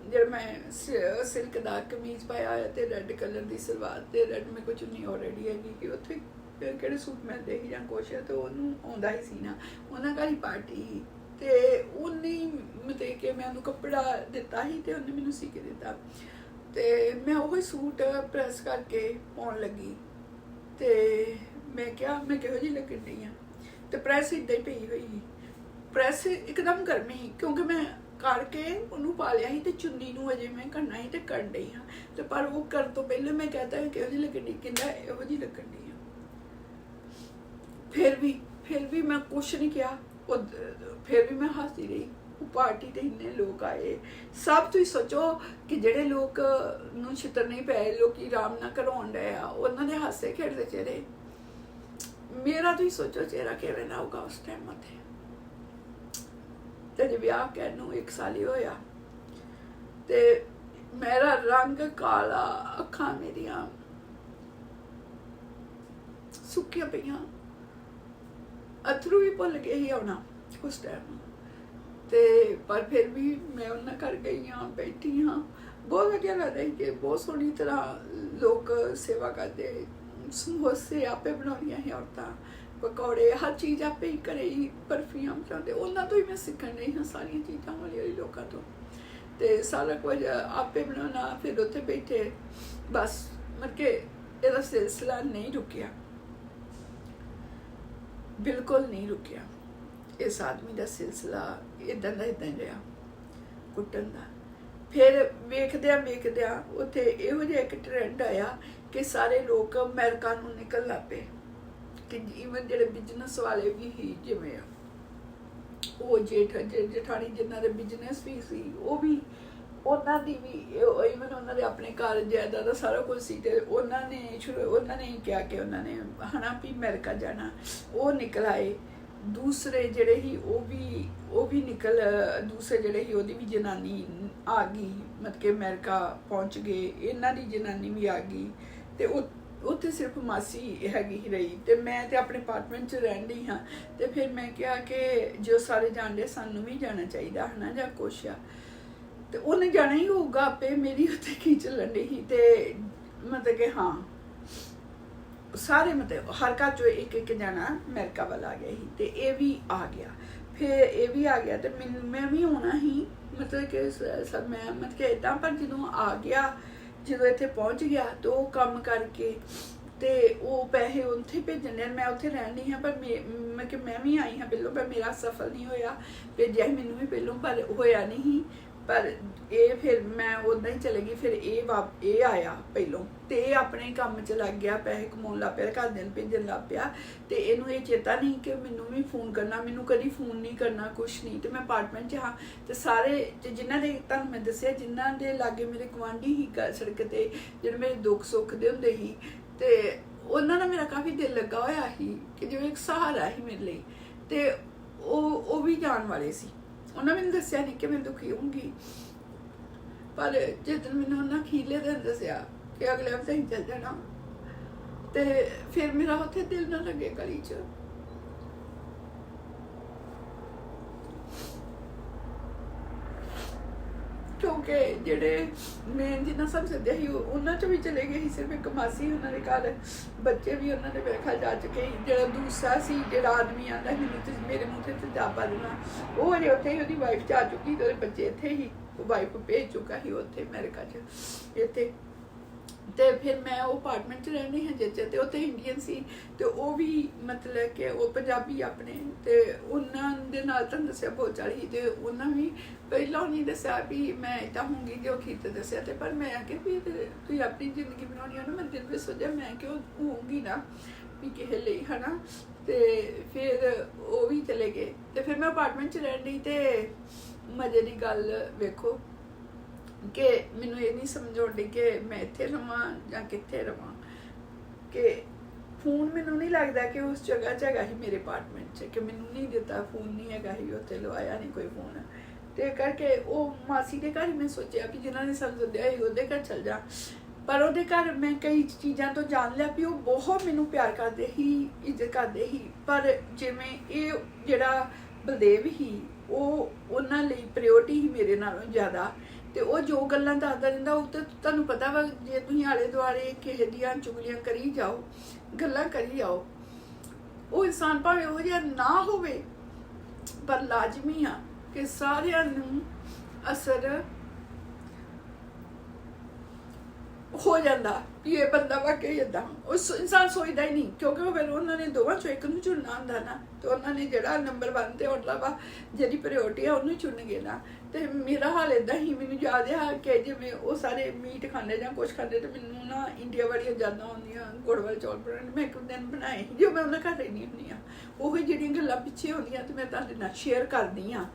ਜਿਹੜਾ ਮੈਂ ਸਿਲਕ ਦਾ ਕਮੀਜ਼ ਪਾਇਆ ਹੋਇਆ ਤੇ ਰੈੱਡ ਕਲਰ ਦੀ ਸਲਵਾਰ ਤੇ ਰੈੱਡ ਮੇਰੇ ਕੋਲ ਚੁੰਨੀ ਆਲਰੇਡੀ ਹੈਗੀ ਕਿ ਉੱਥੇ ਕਿਹੜੇ ਸੂਟ ਮਿਲਦੇ ਸੀ ਜਾਂ ਕੁਛ, ਤੇ ਉਹਨੂੰ ਆਉਂਦਾ ਹੀ ਸੀ ਨਾ, ਉਹਨਾਂ ਘਰ ਹੀ ਪਾਰਟੀ ਸੀ, ਤੇ ਉਹਨੇ ਮਤਲਬ ਕਿ ਮੈਂ ਉਹਨੂੰ ਕੱਪੜਾ ਦਿੱਤਾ ਸੀ ਤੇ ਉਹਨੇ ਮੈਨੂੰ ਸੀ ਕੇ ਦਿੱਤਾ, ਤੇ ਮੈਂ ਉਹੀ ਸੂਟ ਪ੍ਰੈਸ ਕਰਕੇ ਪਾਉਣ ਲੱਗੀ, ਤੇ ਮੈਂ ਕਿਹਾ ਮੈਂ ਕਿਹੋ ਜਿਹੀ ਲੱਗਣ ਡਈ ਆ, ਤੇ ਪ੍ਰੈਸ ਇੱਦਾਂ ਹੀ ਪਈ ਹੋਈ ਸੀ, ਪ੍ਰੈਸ ਇੱਕਦਮ ਗਰਮੀ, ਕਿਉਂਕਿ ਮੈਂ ਕਰਕੇ ਉਹਨੂੰ ਪਾ ਲਿਆ ਸੀ ਤੇ ਚੁੰਨੀ ਨੂੰ ਅਜੇ ਮੈਂ ਕਰਨਾ ਸੀ ਤੇ ਕਰਨ ਡਈ ਹਾਂ, ਤੇ ਪਰ ਉਹ ਕਰਨ ਤੋਂ ਪਹਿਲੇ ਮੈਂ ਕਹਤਾ ਕਿਹੋ ਜਿਹੀ ਲੱਗਣ ਡਈ, ਕਹਿੰਦਾ ਇਹੋ ਜਿਹੀ ਲੱਗਣ ਡਈ। ਫਿਰ ਵੀ ਮੈਂ ਕੁਛ ਨਹੀਂ ਕਿਹਾ, ਫਿਰ ਵੀ ਮੈਂ ਹੱਸਦੀ ਰਹੀ। ਉਹ ਪਾਰਟੀ ਤੇ ਇੰਨੇ ਲੋਕ ਆਏ, ਸਭ ਤੁਸੀਂ ਸੋਚੋ ਕਿ ਜਿਹੜੇ ਲੋਕ ਨੂੰ ਛਿੱਤਰ ਨਹੀਂ ਪਏ, ਲੋਕੀ ਆਰਾਮ ਨਾਲ ਕਰਾਉਣ ਡਏ ਆ, ਉਹਨਾਂ ਦੇ ਹਾਸੇ ਖੇਡਦੇ ਚਿਹਰੇ, ਮੇਰਾ ਤੁਸੀਂ ਸੋਚੋ ਚਿਹਰਾ ਕਿਵੇਂ ਨਾ ਹੋਊਗਾ ਉਸ ਟਾਈਮ ਉੱਥੇ। ਤੇ ਜੇ ਵਿਆਹ ਕਹਿਣ ਨੂੰ 1 ਸਾਲ ਹੀ ਹੋਇਆ, ਤੇ ਮੇਰਾ ਰੰਗ ਕਾਲਾ, ਅੱਖਾਂ ਮੇਰੀਆਂ ਸੁੱਕੀਆਂ ਪਈਆਂ, ਅਥਰੂ ਵੀ ਭੁੱਲ ਗਏ ਹੀ ਆਉਣਾ ਉਸ ਟਾਈਮ, ਤੇ ਪਰ ਫਿਰ ਵੀ ਮੈਂ ਉਹਨਾਂ ਘਰ ਗਈ ਹਾਂ, ਬੈਠੀ ਹਾਂ, ਬਹੁਤ ਵਧੀਆ ਲੱਗਦਾ ਸੀ ਕਿ ਬਹੁਤ ਸੋਹਣੀ ਤਰ੍ਹਾਂ ਲੋਕ ਸੇਵਾ ਕਰਦੇ, ਸਮੋਸੇ ਆਪੇ ਬਣਾਉਣੀਆਂ ਸੀ ਔਰਤਾਂ, ਪਕੌੜੇ, ਹਰ ਚੀਜ਼ ਆਪੇ ਹੀ ਘਰੇ ਹੀ, ਬਰਫੀਆਂ ਬਣਾਉਂਦੇ, ਉਹਨਾਂ ਤੋਂ ਹੀ ਮੈਂ ਸਿੱਖਣ ਰਹੀ ਹਾਂ ਸਾਰੀਆਂ ਚੀਜ਼ਾਂ ਵਾਲੀ ਲੋਕਾਂ ਤੋਂ, ਤੇ ਸਾਰਾ ਕੁਝ ਆਪੇ ਬਣਾਉਣਾ। ਫਿਰ ਉੱਥੇ ਬੈਠੇ, ਬਸ ਮਤਲਬ ਕਿ ਇਹਦਾ ਸਿਲਸਿਲਾ ਨਹੀਂ ਰੁਕਿਆ, ਬਿਲਕੁਲ ਨਹੀਂ ਰੁਕਿਆ, ਇਸ ਆਦਮੀ ਦਾ ਸਿਲਸਿਲਾ ਇਦਾਂ ਦਾ ਇਦਾਂ ਰਿਹਾ ਕੁੱਟਣ ਦਾ। ਫਿਰ ਵੇਖਦਿਆਂ ਉੱਥੇ ਇਹੋ ਜਿਹਾ ਇੱਕ ਟ੍ਰੈਂਡ ਆਇਆ ਕਿ ਸਾਰੇ ਲੋਕ ਅਮਰੀਕਾ ਨੂੰ ਨਿਕਲ ਲੱਗ ਪਏ, ਕਿ ਈਵਨ ਜਿਹੜੇ ਬਿਜ਼ਨਸ ਵਾਲੇ ਵੀ ਹੀ, ਜਿਵੇਂ ਉਹ ਜੇਠਾਣੀ ਜਿਨ੍ਹਾਂ ਦੇ ਬਿਜ਼ਨਸ ਵੀ ਸੀ, ਉਹ ਵੀ, ਉਹਨਾਂ ਦੀ ਵੀ ਈਵਨ ਉਹਨਾਂ ਦੇ ਆਪਣੇ ਘਰ ਜਾਇਦਾਦ ਦਾ ਸਾਰਾ ਕੁਝ ਸੀ, ਤੇ ਉਹਨਾਂ ਨੇ ਕਿਹਾ ਕਿ ਉਹਨਾਂ ਨੇ ਹਨਾ ਵੀ ਅਮਰੀਕਾ ਜਾਣਾ, ਉਹ ਨਿਕਲ ਆਏ। ਦੂਸਰੇ ਜਿਹੜੇ ਹੀ ਉਹ ਵੀ ਨਿਕਲ, ਦੂਸਰੇ ਜਿਹੜੇ ਹੀ ਉਹਦੀ ਵੀ ਜਨਾਨੀ ਆ ਗਈ, ਮਤਲਬ ਕਿ ਅਮਰੀਕਾ ਪਹੁੰਚ ਗਏ, ਇਹਨਾਂ ਦੀ ਜਨਾਨੀ ਵੀ ਆ ਗਈ, ਤੇ ਉੱਥੇ ਸਿਰਫ ਮਾਸੀ ਹੈਗੀ ਹੀ ਰਹੀ, ਤੇ ਮੈਂ ਤੇ ਆਪਣੇ ਅਪਾਰਟਮੈਂਟ 'ਚ ਰਹਿੰਦੀ ਹਾਂ। ਤੇ ਫਿਰ ਮੈਂ ਕਿਹਾ ਕਿ ਜੋ ਸਾਰੇ ਜਾਣਦੇ ਸਾਨੂੰ ਵੀ ਜਾਣਾ ਚਾਹੀਦਾ ਹੈ ਨਾ, ਜਾਂ ਕੁਛ ਆ, ਤੇ ਉਹਨੇ ਜਾਣਾ ਹੀ ਹੋਊਗਾ ਆਪੇ, ਮੇਰੀ ਉੱਥੇ ਕੀ ਚੱਲਣ ਡਈ ਸੀ। ਤੇ ਮਤਲਬ ਕਿ ਹਾਂ, ਸਾਰੇ ਮਤਲਬ ਹਰ ਘਰ 'ਚੋਂ ਇੱਕ ਜਾਣਾ ਅਮਰੀਕਾ ਵੱਲ ਆ ਗਿਆ ਸੀ, ਤੇ ਇਹ ਵੀ ਆ ਗਿਆ, ਫਿਰ ਇਹ ਵੀ ਆ ਗਿਆ, ਤੇ ਮੈਂ ਵੀ ਆਉਣਾ ਹੀ, ਮਤਲਬ ਕਿ ਮੈਂ ਮਤਲਬ ਕਿ ਇੱਦਾਂ। ਪਰ ਜਦੋਂ ਆ ਗਿਆ, ਜਦੋਂ ਇੱਥੇ ਪਹੁੰਚ ਗਿਆ, ਤੇ ਉਹ ਕੰਮ ਕਰਕੇ ਤੇ ਉਹ ਪੈਸੇ ਉੱਥੇ ਭੇਜਣ ਦੇ, ਮੈਂ ਉੱਥੇ ਰਹਿਣੀ ਹਾਂ, ਪਰ ਮੈਂ ਵੀ ਆਈ ਹਾਂ ਪਹਿਲੋਂ, ਪਰ ਮੇਰਾ ਸਫਲ ਨਹੀਂ ਹੋਇਆ, ਭੇਜਿਆ ਸੀ ਮੈਨੂੰ ਵੀ ਪਹਿਲੋਂ, ਪਰ ਹੋਇਆ ਨਹੀਂ। ਪਰ ਇਹ ਫਿਰ ਮੈਂ ਉੱਦਾਂ ਹੀ ਚਲੇ ਗਈ। ਫਿਰ ਇਹ ਆਇਆ ਪਹਿਲੋਂ, ਤੇ ਇਹ ਆਪਣੇ ਕੰਮ 'ਚ ਲੱਗ ਗਿਆ, ਪੈਸੇ ਕਮਾਉਣ ਲੱਗ ਪਿਆ, ਘਰਦਿਆਂ ਨੂੰ ਭੇਜਣ ਲੱਗ ਪਿਆ, ਤੇ ਇਹਨੂੰ ਇਹ ਚੇਤਾ ਨਹੀਂ ਕਿ ਮੈਨੂੰ ਵੀ ਫੋਨ ਕਰਨਾ, ਮੈਨੂੰ ਕਦੀ ਫੋਨ ਨਹੀਂ ਕਰਨਾ, ਕੁਛ ਨਹੀਂ। ਤੇ ਮੈਂ ਅਪਾਰਟਮੈਂਟ 'ਚ ਹਾਂ, ਤੇ ਸਾਰੇ ਜਿਨ੍ਹਾਂ ਦੇ ਤੁਹਾਨੂੰ ਮੈਂ ਦੱਸਿਆ, ਜਿਨ੍ਹਾਂ ਦੇ ਲਾਗੇ ਮੇਰੇ ਗੁਆਂਢੀ ਹੀ ਸੜਕ 'ਤੇ, ਜਿਹੜੇ ਮੇਰੇ ਦੁੱਖ ਸੁੱਖ ਦੇ ਹੁੰਦੇ ਸੀ, ਤੇ ਉਹਨਾਂ ਨਾਲ ਮੇਰਾ ਕਾਫੀ ਦਿਲ ਲੱਗਾ ਹੋਇਆ ਸੀ, ਕਿ ਜਿਵੇਂ ਇੱਕ ਸਹਾਰਾ ਸੀ ਮੇਰੇ ਲਈ। ਤੇ ਉਹ ਵੀ ਜਾਣ ਵਾਲੇ ਸੀ, ਉਹਨਾਂ ਮੈਨੂੰ ਦੱਸਿਆ ਨਹੀਂ ਕਿ ਮੈਂ ਦੁਖੀ ਹੋਊਂਗੀ, पर जिस दिन मैंने उन्हें अखीरले दिन दसिया कि अगले हफ्ते ही चल जाना, तो फिर मेरा उत्थे दिल ना लगे गली च। क्योंकि जेडे मेन जिन्ना सब सद्या ही उन्होंने च भी चले गए ही, सिर्फ एक मासी उन्होंने घर बच्चे भी उन्होंने मेरे ख्याल जा चुके ही। जो दूसरा सी जो आदमी आता मैंने मेरे मुँह से तेजाबा देना, वो अजे उत्थे ही, उसकी वाइफ जा चुकी, तो बच्चे इत्थे ही, वाइफ भेज चुका ही उत्थे अमेरिका च इत्थे। तो फिर मैं वो अपार्टमेंट च रहनी है जिस तो उत्थे इंडियन सी, तो वो भी मतलब कि वो पंजाबी अपने, तो उन्होंने नाल तुहानूं दस्सिया बोलचाल ही, तो उन्होंने भी पहला नहीं दस्सिया भी मैं इदा होंगी जो अखीर ते दस्सिया, तो पर मैं आख्या भी तुसीं अपनी जिंदगी बनानी है ना, मैं दिल में सोचा मैं क्यों होंगी ना भी किसे लिए है ना। तो फिर वो भी चले गए, तो फिर मैं अपार्टमेंट च रहनी, तो मजे की गल वेखो कि मैनू ये नहीं समझ आती कि मैं इत्थे रवां या कित्थे रवां, कि फोन मैनू नहीं लगता कि उस जगह च हैगा ही मेरे अपार्टमेंट च, कि मैनू नहीं दिता फोन नहीं हैगा ही उत्थे, लवाया नहीं कोई फोन। तो करके वो मासी के घर ही मैं सोचा भी जिन्होंने सब सद्या ही उहदे घर चल जा, पर उहदे घर मैं कई चीज़ों तो जान लिया भी वो बहुत मैनू प्यार करते ही, इज्जत करते ही, पर जिवें ये जिहड़ा बलदेव ही वो उन्हां लई प्रायोरिटी ही मेरे नालों ज़्यादा। तो वो जो गल्लां दसदा रहिंदा वो तो तुहानूं पता वा, जे तुसीं आले दुआले किसे दियां चुगलियां करी जाओ, गल्लां करी जाओ, वो इंसान भावें उहो जिहा ना होवे, पर लाजमी आ कि सारिआं नूं असर हो जाता भी ये बंदा वाकई इदा, उस इंसान सोचता ही नहीं, क्योंकि वो फिर उन्होंने दोवां चों एक नूं चुनना हुंदा ना, तो उन्होंने जिहड़ा नंबर 1 ते उहदा वा जिहदी प्रायोरिटी है उन्होंने चुनगे ना। तो मेरा हाल इदा ही, मैनू याद है कि जिवें वो सारे मीट खांदे जां कुछ खांदे, तो मैनू ना इंडिया वालियां यादां आउंदियां, गुड़ वाले चौल बनाने मैं एक दिन बनाए जो मैं उन्हें घर रही हुंदी हाँ, ओही जिहड़ियां गल्लां पिछे होंदियां, तो मैं तुहाडे नाल शेयर करदी हाँ।